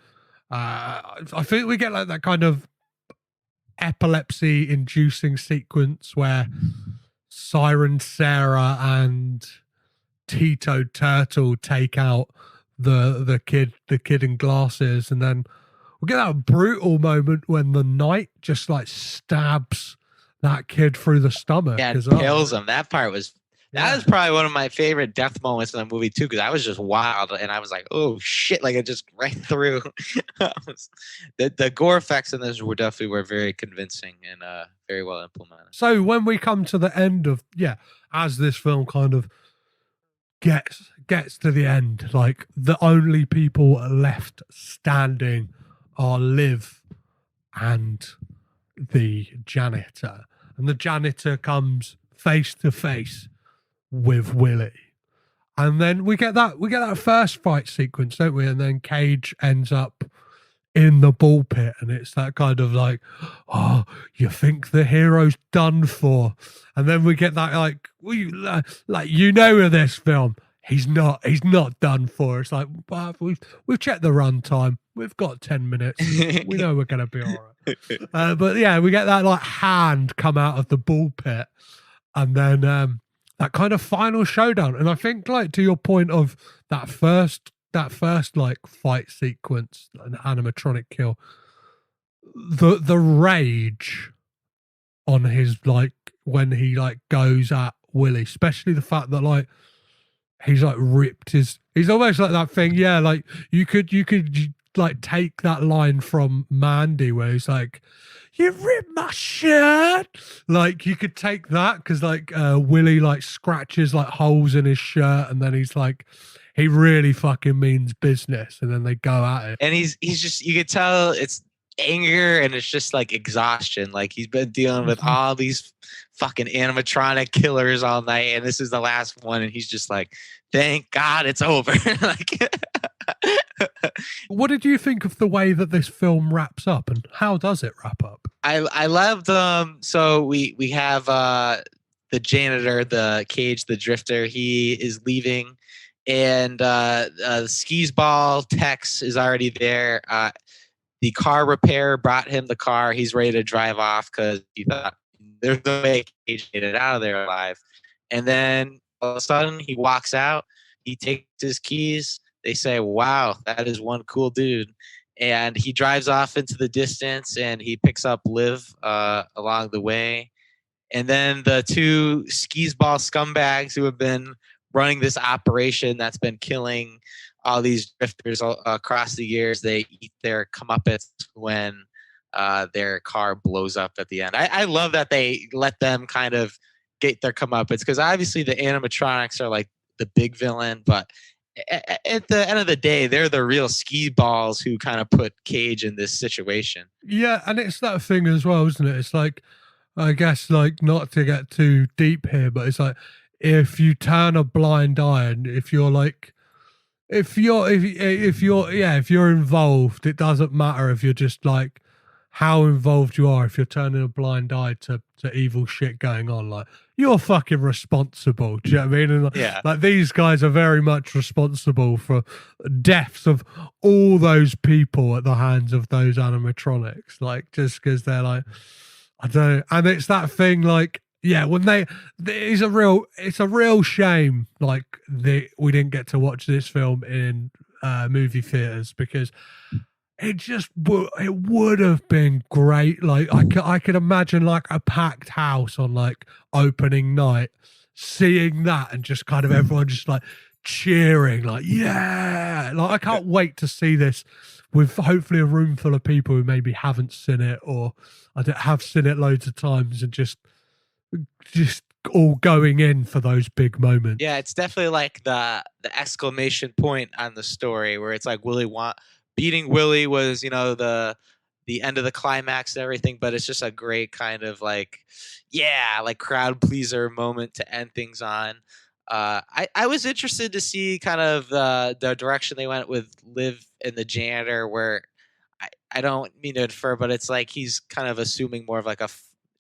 I think we get like that kind of epilepsy inducing sequence where Siren Sarah and Tito Turtle take out the kid in glasses, and then we get that brutal moment when the knight just like stabs that kid through the stomach. Yeah, and kills him. That part was probably one of my favorite death moments in the movie too, because I was just wild and I was like, oh shit, like it just right through. The gore effects in this were very convincing and very well implemented. So when we come to the end of as this film kind of gets to the end, like the only people left standing are Liv and the janitor, and the janitor comes face to face with Willy, and then we get that first fight sequence, don't we? And then Cage ends up in the ball pit, and it's that kind of like, oh, you think the hero's done for, and then we get that like in this film, he's not done for. It's like, well, we've checked the runtime, we've got 10 minutes, we know we're gonna be all right. But yeah, we get that like hand come out of the ball pit, and then that kind of final showdown. And I think, like, to your point of that first like fight sequence, an animatronic kill, the rage on his, like, when he like goes at Willy, especially the fact that like he's like ripped his, he's almost like that thing, yeah, like you could like take that line from Mandy where he's like, you ripped my shirt, like you could take that because like Willy like scratches like holes in his shirt and then he's like, he really fucking means business, and then they go at it. And he's just, you could tell it's anger and it's just like exhaustion. Like he's been dealing with all these fucking animatronic killers all night, and this is the last one, and he's just like, thank God it's over. Like, what did you think of the way that this film wraps up, and how does it wrap up? I loved so we have the janitor, the Cage, the drifter, he is leaving, and the skis ball Tex is already there. The car repair brought him the car. He's ready to drive off because he thought there's no way Cage made it out of there alive. And then all of a sudden he walks out. He takes his keys. They say, wow, that is one cool dude. And he drives off into the distance and he picks up Liv along the way. And then the two skis ball scumbags who have been running this operation that's been killing all these drifters across the years, they eat their comeuppance when their car blows up at the end. I love that they let them kind of get their comeuppance, because obviously the animatronics are like the big villain, but at the end of the day, they're the real ski balls who kind of put Cage in this situation. Yeah, and it's that thing as well, isn't it? It's like, I guess, like, not to get too deep here, but it's like, if you turn a blind eye, and if you're like, if you're involved, it doesn't matter if you're just like how involved you are. If you're turning a blind eye to evil shit going on, like, you're fucking responsible. Do you know what I mean? And Yeah. like these guys are very much responsible for deaths of all those people at the hands of those animatronics. Like, just because they're like, I don't know. And it's that thing, like, yeah, when it's a real shame, like, we didn't get to watch this film in movie theaters, because it would have been great. Like, I could imagine like a packed house on like opening night, seeing that, and just kind of everyone just like cheering, like, yeah, like I can't wait to see this with hopefully a room full of people who maybe haven't seen it, or have seen it loads of times, and just all going in for those big moments. Yeah, it's definitely like the exclamation point on the story, where it's like beating Willy was, you know, the end of the climax and everything, but it's just a great kind of like, yeah, like crowd pleaser moment to end things on. I was interested to see kind of the direction they went with Liv and the janitor, where I don't mean to infer, but it's like he's kind of assuming more of like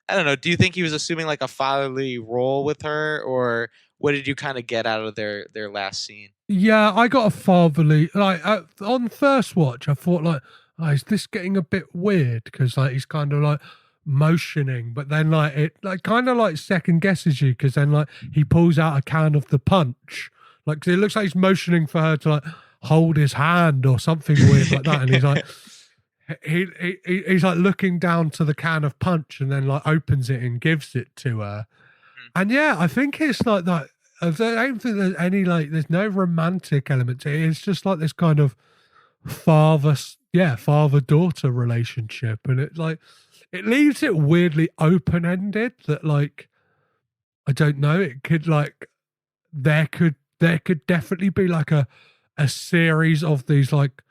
I don't know. Do you think he was assuming like a fatherly role with her, or what did you kind of get out of their last scene? Yeah, I got a fatherly, like, on first watch, I thought like, oh, is this getting a bit weird? Because like he's kind of like motioning, but then like it like kind of like second guesses you, because then like he pulls out a can of the punch, like, 'cause it looks like he's motioning for her to like hold his hand or something weird like that, and he's like, he's like looking down to the can of punch, and then like opens it and gives it to her. And yeah, I think it's like that. I don't think there's any like, there's no romantic element to it. It's just like this kind of father-daughter relationship, and it's like it leaves it weirdly open-ended. That like, I don't know. It could like there could definitely be like a series of these like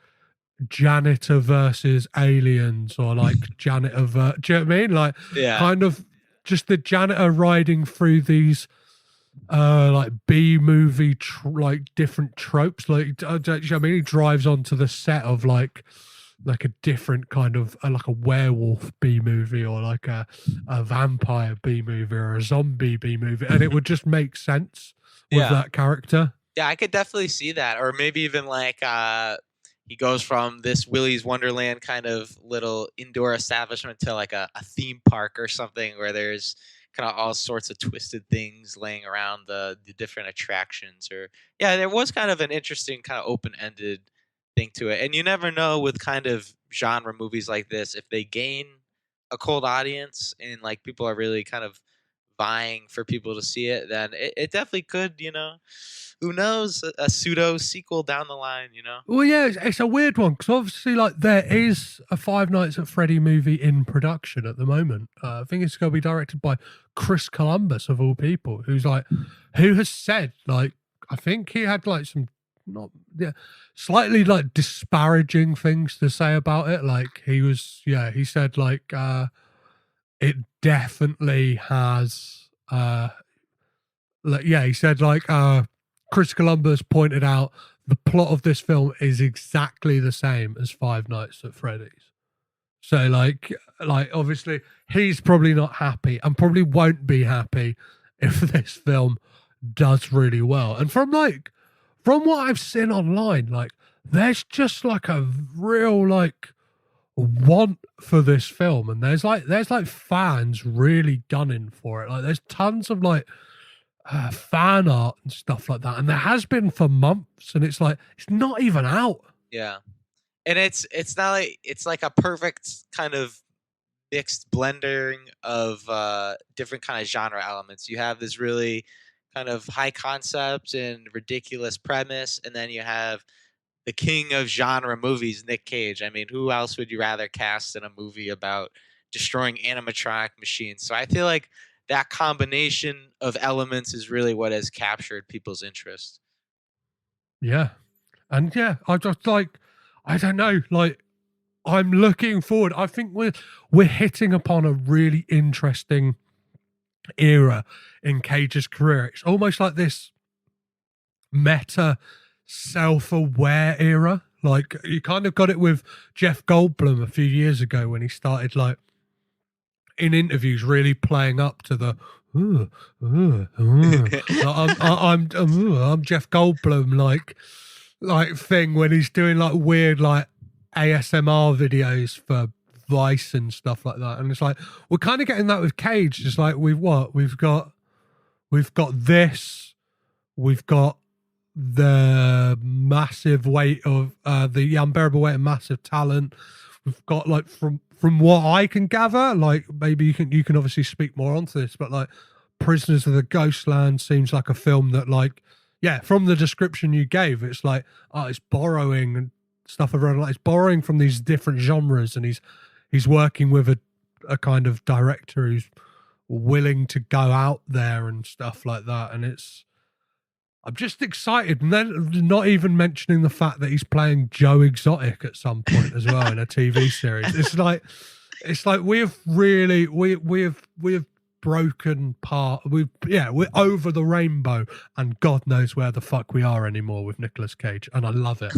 Janitor versus aliens, or like Janitor do you know what I mean? Like, Yeah. kind of just the janitor riding through these like B-movie like different tropes. Like, do you know what I mean? He drives onto the set of like a different kind of like a werewolf B-movie, or like a vampire B-movie, or a zombie B-movie, and it would just make sense with that character. Yeah, I could definitely see that. Or maybe even like he goes from this Willy's Wonderland kind of little indoor establishment to like a theme park or something, where there's kind of all sorts of twisted things laying around the different attractions. Or yeah, there was kind of an interesting kind of open-ended thing to it. And you never know with kind of genre movies like this, if they gain a cold audience and like people are really kind of vying for people to see it, then it definitely could, who knows, a pseudo sequel down the line, Well, yeah, it's a weird one because obviously, like, there is a Five Nights at Freddy movie in production at the moment. I think it's going to be directed by Chris Columbus, of all people, who has said, like, I think he had like some slightly like disparaging things to say about it. Like he said like it definitely has he said like Chris Columbus pointed out the plot of this film is exactly the same as Five Nights at Freddy's. So like obviously he's probably not happy and probably won't be happy if this film does really well. And from what I've seen online, like there's just like a real like want for this film, and there's like fans really gunning for it. Like there's tons of like fan art and stuff like that, and there has been for months, and it's like it's not even out. Yeah, and it's not like it's like a perfect kind of mixed blending of different kind of genre elements. You have this really kind of high concept and ridiculous premise, and then you have the king of genre movies, Nic Cage. I mean, who else would you rather cast in a movie about destroying animatronic machines? So I feel like that combination of elements is really what has captured people's interest. Yeah. And yeah, I just like, I don't know, like I'm looking forward. I think we're hitting upon a really interesting era in Cage's career. It's almost like this meta self-aware era. Like you kind of got it with Jeff Goldblum a few years ago when he started like in interviews really playing up to the I'm Jeff Goldblum like thing when he's doing like weird like ASMR videos for Vice and stuff like that. And it's like we're kind of getting that with Cage. Just like we've got this, we've got the massive weight of the unbearable weight of massive talent. We've got like from what I can gather, like maybe you can obviously speak more onto this, but like Prisoners of the Ghostland seems like a film that like from the description you gave, it's like it's borrowing and stuff around, like it's borrowing from these different genres, and he's working with a kind of director who's willing to go out there and stuff like that. And I'm just excited. And then not even mentioning the fact that he's playing Joe Exotic at some point as well in a TV series. It's like we're broken part. We're over the rainbow, and God knows where the fuck we are anymore with Nicolas Cage. And I love it.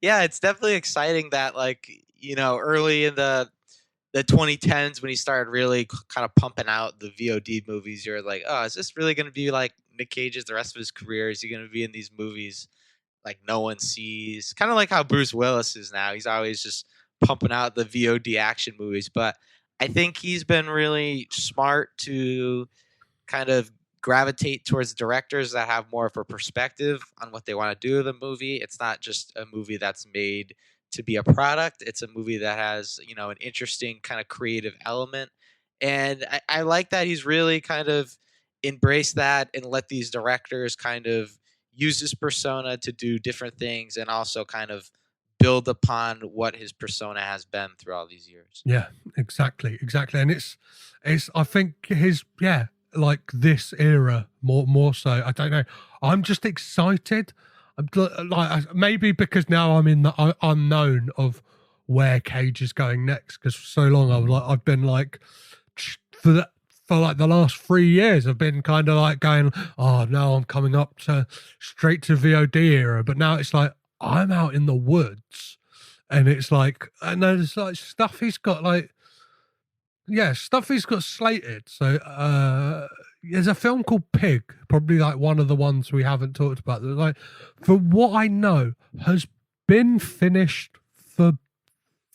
Yeah, it's definitely exciting that like, early in the 2010s when he started really kind of pumping out the VOD movies, you're like, oh, is this really going to be like Nic Cage's the rest of his career? Is he going to be in these movies like no one sees? Kind of like how Bruce Willis is now. He's always just pumping out the VOD action movies. But I think he's been really smart to kind of gravitate towards directors that have more of a perspective on what they want to do with a movie. It's not just a movie that's made to be a product. It's a movie that has, an interesting kind of creative element. And I like that he's really kind of embraced that and let these directors kind of use his persona to do different things and also kind of build upon what his persona has been through all these years. Yeah, exactly. And it's I think like this era more so. I don't know. I'm just excited. Like maybe because now I'm in the unknown of where Cage is going next. Because for so long I've been like for like the last 3 years I've been kind of like going, oh no, I'm coming up to straight to VOD era. But now it's like I'm out in the woods, and it's like, and there's like stuff he's got slated. So there's a film called Pig, probably like one of the ones we haven't talked about, that like, for what I know, has been finished for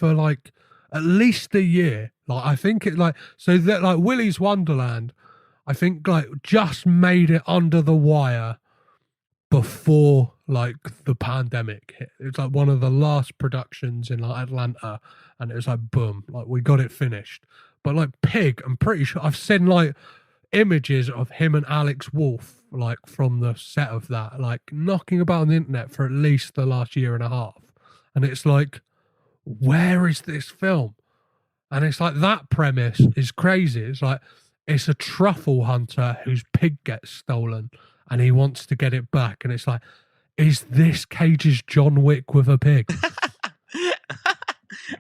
like at least a year. Like I think it like, so that like Willy's Wonderland, I think like just made it under the wire before like the pandemic hit. It was like one of the last productions in like Atlanta, and it was like boom, like we got it finished. But like Pig, I'm pretty sure I've seen like images of him and Alex Wolff like from the set of that, like knocking about on the internet for at least the last year and a half. And it's like, where is this film? And it's like that premise is crazy. It's like it's a truffle hunter whose pig gets stolen and he wants to get it back. And it's like, is this Cage's John Wick with a pig?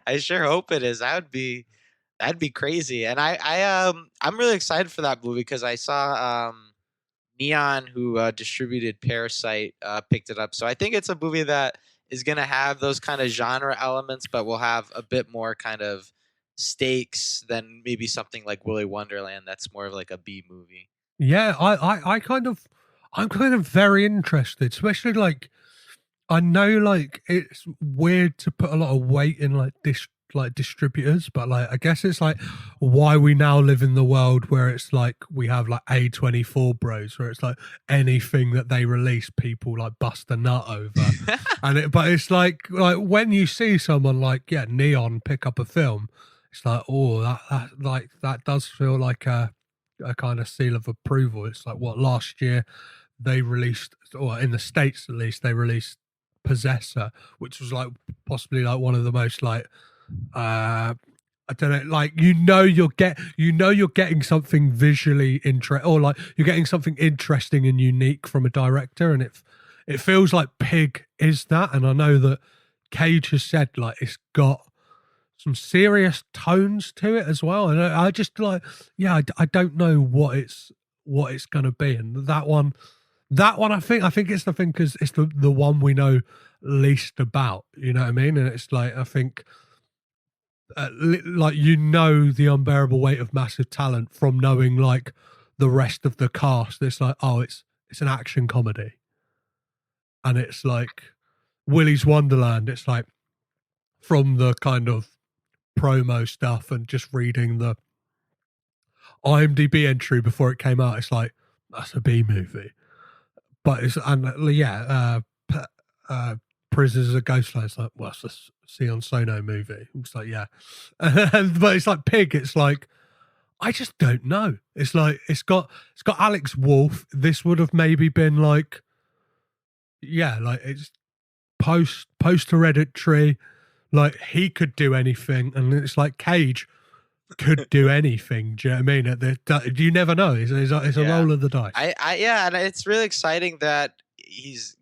I sure hope it is. That'd be crazy. And I'm really excited for that movie because I saw Neon, who distributed Parasite, picked it up. So I think it's a movie that is going to have those kind of genre elements, but will have a bit more kind of stakes than maybe something like Willy Wonderland. That's more of like a B movie. Yeah, I'm kind of very interested, especially like I know like it's weird to put a lot of weight in like distributors, but like I guess it's like why we now live in the world where it's like we have like A24 bros, where it's like anything that they release, people like bust a nut over. But it's like when you see someone like Neon pick up a film, it's like, oh, that does feel like a kind of seal of approval. It's like what last year they released, or in the States at least, they released Possessor, which was like possibly like one of the most like I don't know, like you're getting something visually interesting, or like you're getting something interesting and unique from a director, and it feels like Pig is that. And I know that Cage has said like it's got some serious tones to it as well, and I just like I don't know what it's gonna be. And that one I think it's the thing, because it's the one we know least about, you know what I mean? And it's like I think like the unbearable weight of massive talent from knowing like the rest of the cast. It's like, oh, it's an action comedy, and it's like Willy's Wonderland. It's like from the kind of promo stuff and just reading the IMDb entry before it came out, it's like that's a B movie. But it's Prisoners of Ghostland. It's like, well, it's a Sion Sono movie. It's like, yeah, but it's like Pig. It's like I just don't know. It's like it's got Alex Wolff. This would have maybe been like, like it's post Hereditary. Like he could do anything, and it's like Cage could do anything. Do you know what I mean? You never know. It's a roll of the dice. And it's really exciting that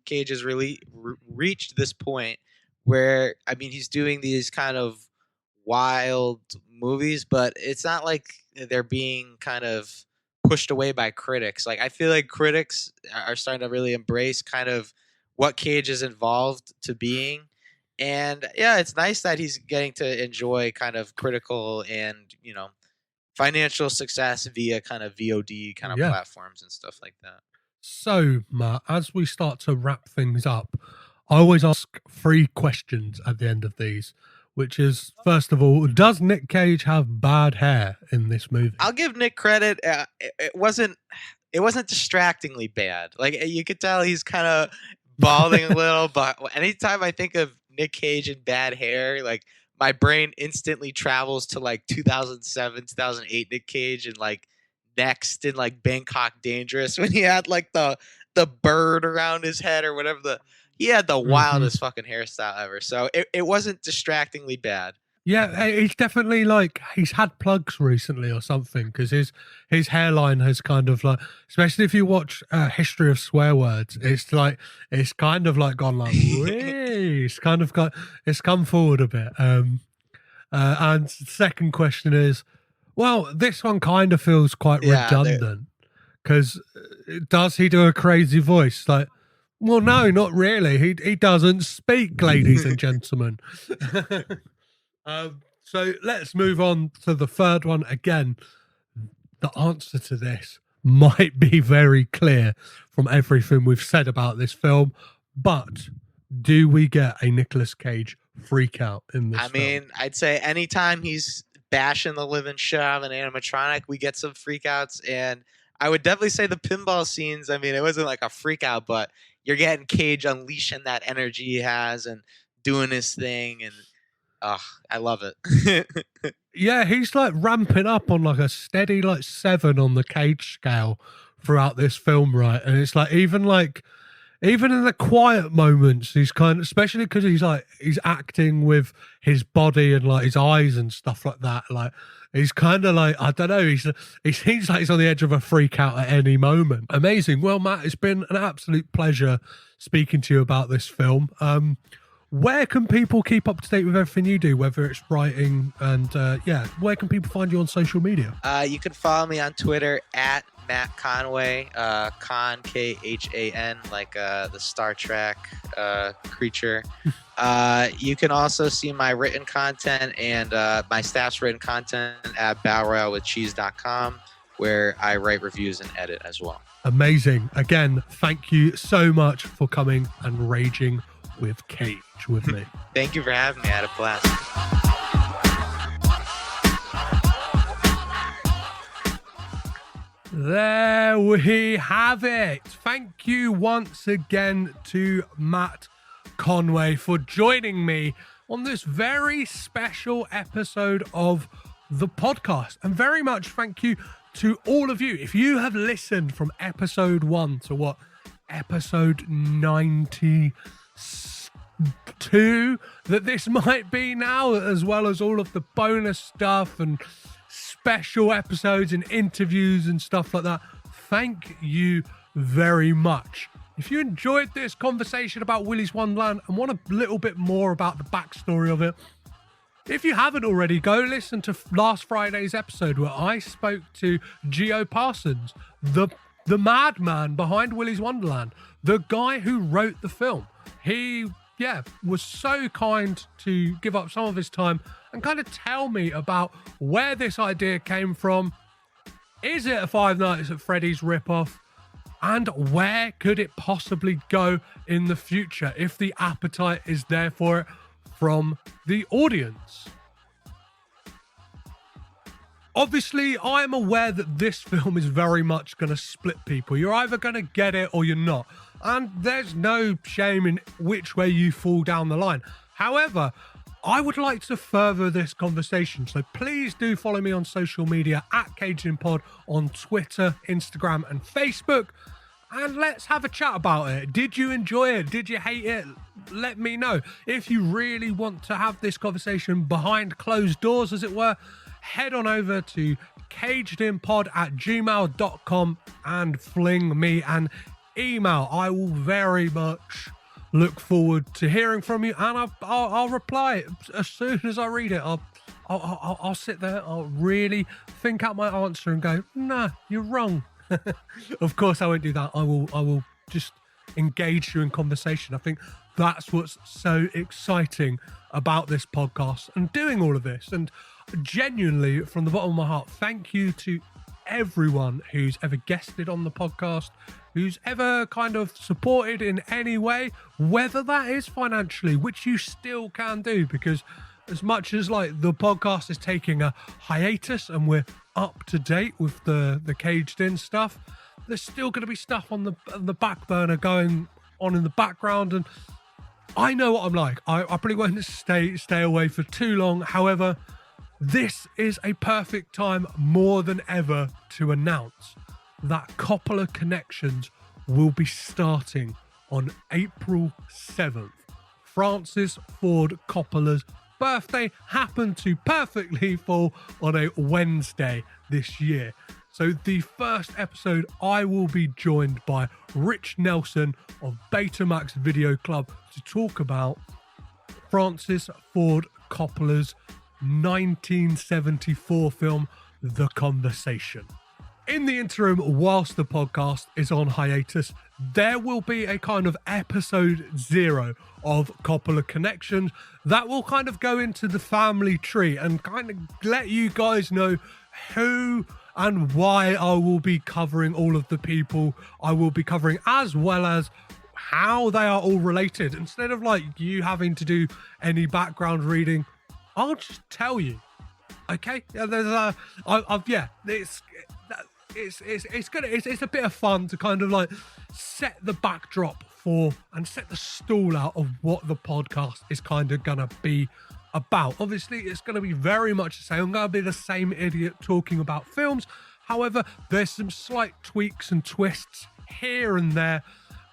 Cage has really reached this point where, I mean, he's doing these kind of wild movies, but it's not like they're being kind of pushed away by critics. Like I feel like critics are starting to really embrace kind of what Cage is involved to being. And yeah, it's nice that he's getting to enjoy kind of critical and, financial success via kind of VOD kind of platforms and stuff like that. So, Matt, as we start to wrap things up, I always ask 3 questions at the end of these, which is, first of all, does Nic Cage have bad hair in this movie? I'll give Nick credit. It wasn't distractingly bad. Like you could tell he's kind of balding a little, but anytime I think of Nic Cage and bad hair, like my brain instantly travels to like 2007, 2008 Nic Cage and like Next in like Bangkok Dangerous, when he had like the bird around his head or whatever. He had the wildest fucking hairstyle ever. So it wasn't distractingly bad. Yeah, he's definitely like he's had plugs recently or something, because his hairline has kind of like, especially if you watch History of Swear Words, it's kind of like gone like, it's kind of it's come forward a bit. And the second question is, well, this one kind of feels quite redundant, because does he do a crazy voice? Like, well, no, not really. He doesn't speak, ladies and gentlemen. So let's move on to the third one. Again, the answer to this might be very clear from everything we've said about this film, but do we get a Nicolas Cage freak out in this film? Mean, I'd say anytime he's bashing the living shit out of an animatronic, we get some freakouts. And I would definitely say the pinball scenes, I mean, it wasn't like a freak out, but you're getting Cage unleashing that energy he has and doing his thing, and I love it. Yeah, he's like ramping up on like a steady like 7 on the Cage scale throughout this film, right? And it's like even in the quiet moments, he's kind of, especially because he's acting with his body and like his eyes and stuff like that. Like he's kind of like, I don't know, he seems like he's on the edge of a freak out at any moment. Amazing. Well, Matt, it's been an absolute pleasure speaking to you about this film. Where can people keep up to date with everything you do, whether it's writing and where can people find you on social media? You can follow me on Twitter at Matt Conway, Con Khan, like the Star Trek creature. You can also see my written content and my staff's written content at BattleRoyaleWithCheese.com, where I write reviews and edit as well. Amazing. Again, thank you so much for coming and raging with Cage with me. Thank you for having me. I had a blast. There we have it. Thank you once again to Matt Conway for joining me on this very special episode of the podcast. And very much thank you to all of you. If you have listened from episode 1 to episode 92 that this might be now, as well as all of the bonus stuff and special episodes and interviews and stuff like that, thank you very much. If you enjoyed this conversation about Willy's Wonderland and want a little bit more about the backstory of it, if you haven't already, go listen to last Friday's episode where I spoke to G.O. Parsons, the madman behind Willy's Wonderland, the guy who wrote the film. He was so kind to give up some of his time and kind of tell me about where this idea came from. Is it a Five Nights at Freddy's ripoff? And where could it possibly go in the future if the appetite is there for it from the audience? Obviously, I am aware that this film is very much going to split people. You're either going to get it or you're not. And there's no shame in which way you fall down the line. However, I would like to further this conversation. So please do follow me on social media at CageInPod on Twitter, Instagram, and Facebook. And let's have a chat about it. Did you enjoy it? Did you hate it? Let me know. If you really want to have this conversation behind closed doors, as it were, head on over to cagedinpod@gmail.com and fling me an email. I will very much look forward to hearing from you, and I'll reply as soon as I read it. I'll sit there, I'll really think out my answer and go, nah, you're wrong. Of course I won't do that. I will just engage you in conversation. I think that's what's so exciting about this podcast and doing all of this. And genuinely, from the bottom of my heart, thank you to everyone who's ever guested on the podcast, who's ever kind of supported in any way, whether that is financially, which you still can do, because as much as like the podcast is taking a hiatus and we're up to date with the Caged In stuff, there's still going to be stuff on the back burner going on in the background. And I know what I'm like. I probably won't stay away for too long. However, this is a perfect time more than ever to announce that Coppola Connections will be starting on April 7th. Francis Ford Coppola's birthday happened to perfectly fall on a Wednesday this year. So the first episode, I will be joined by Rich Nelson of Betamax Video Club to talk about Francis Ford Coppola's 1974 film, The Conversation. In the interim, whilst the podcast is on hiatus, there will be a kind of episode 0 of Coppola Connections that will kind of go into the family tree and kind of let you guys know who and why I will be covering all of the people I will be covering, as well as how they are all related. Instead of like you having to do any background reading, I'll just tell you. Okay? Yeah, there's it's a bit of fun to kind of like set the backdrop for and set the stall out of what the podcast is kind of going to be about. Obviously, it's going to be very much the same. I'm going to be the same idiot talking about films. However, there's some slight tweaks and twists here and there,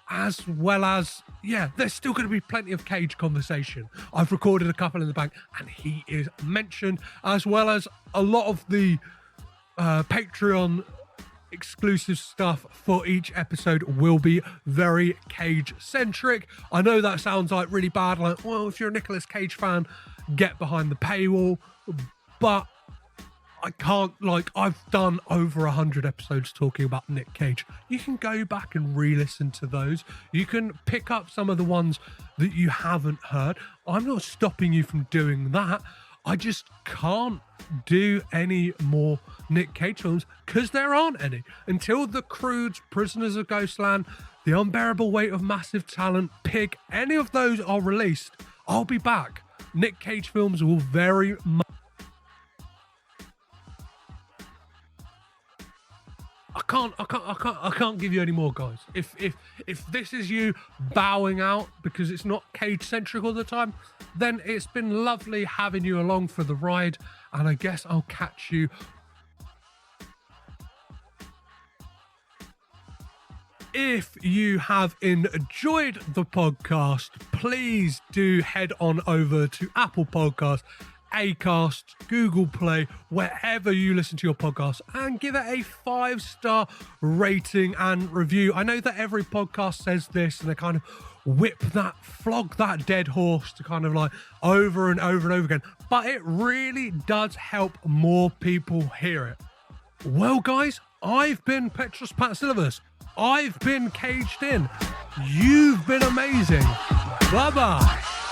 as well as, yeah, there's still going to be plenty of Cage conversation. I've recorded a couple in the bank and he is mentioned, as well as a lot of the Patreon exclusive stuff for each episode will be very Cage centric. I know that sounds like really bad, like, well, if you're a Nicolas Cage fan, get behind the paywall, but I can't, like, I've done over 100 episodes talking about Nic Cage. You can go back and re-listen to those. You can pick up some of the ones that you haven't heard. I'm not stopping you from doing that. I just can't do any more Nic Cage films because there aren't any. Until The Croods, Prisoners of Ghostland, The Unbearable Weight of Massive Talent, Pig, any of those are released, I'll be back. Nic Cage films will very much... I can't give you any more, guys. If this is you bowing out because it's not Cage centric all the time, then it's been lovely having you along for the ride, and I guess I'll catch you. If you have enjoyed the podcast, please do head on over to Apple Podcasts, Acast, Google Play, wherever you listen to your podcast, and give it a 5-star rating and review. I know that every podcast says this, and they kind of flog that dead horse to kind of like over and over and over again, but it really does help more people hear it. Well, guys, I've been Petros Patsilivus. I've been Caged In. You've been amazing. Bye-bye.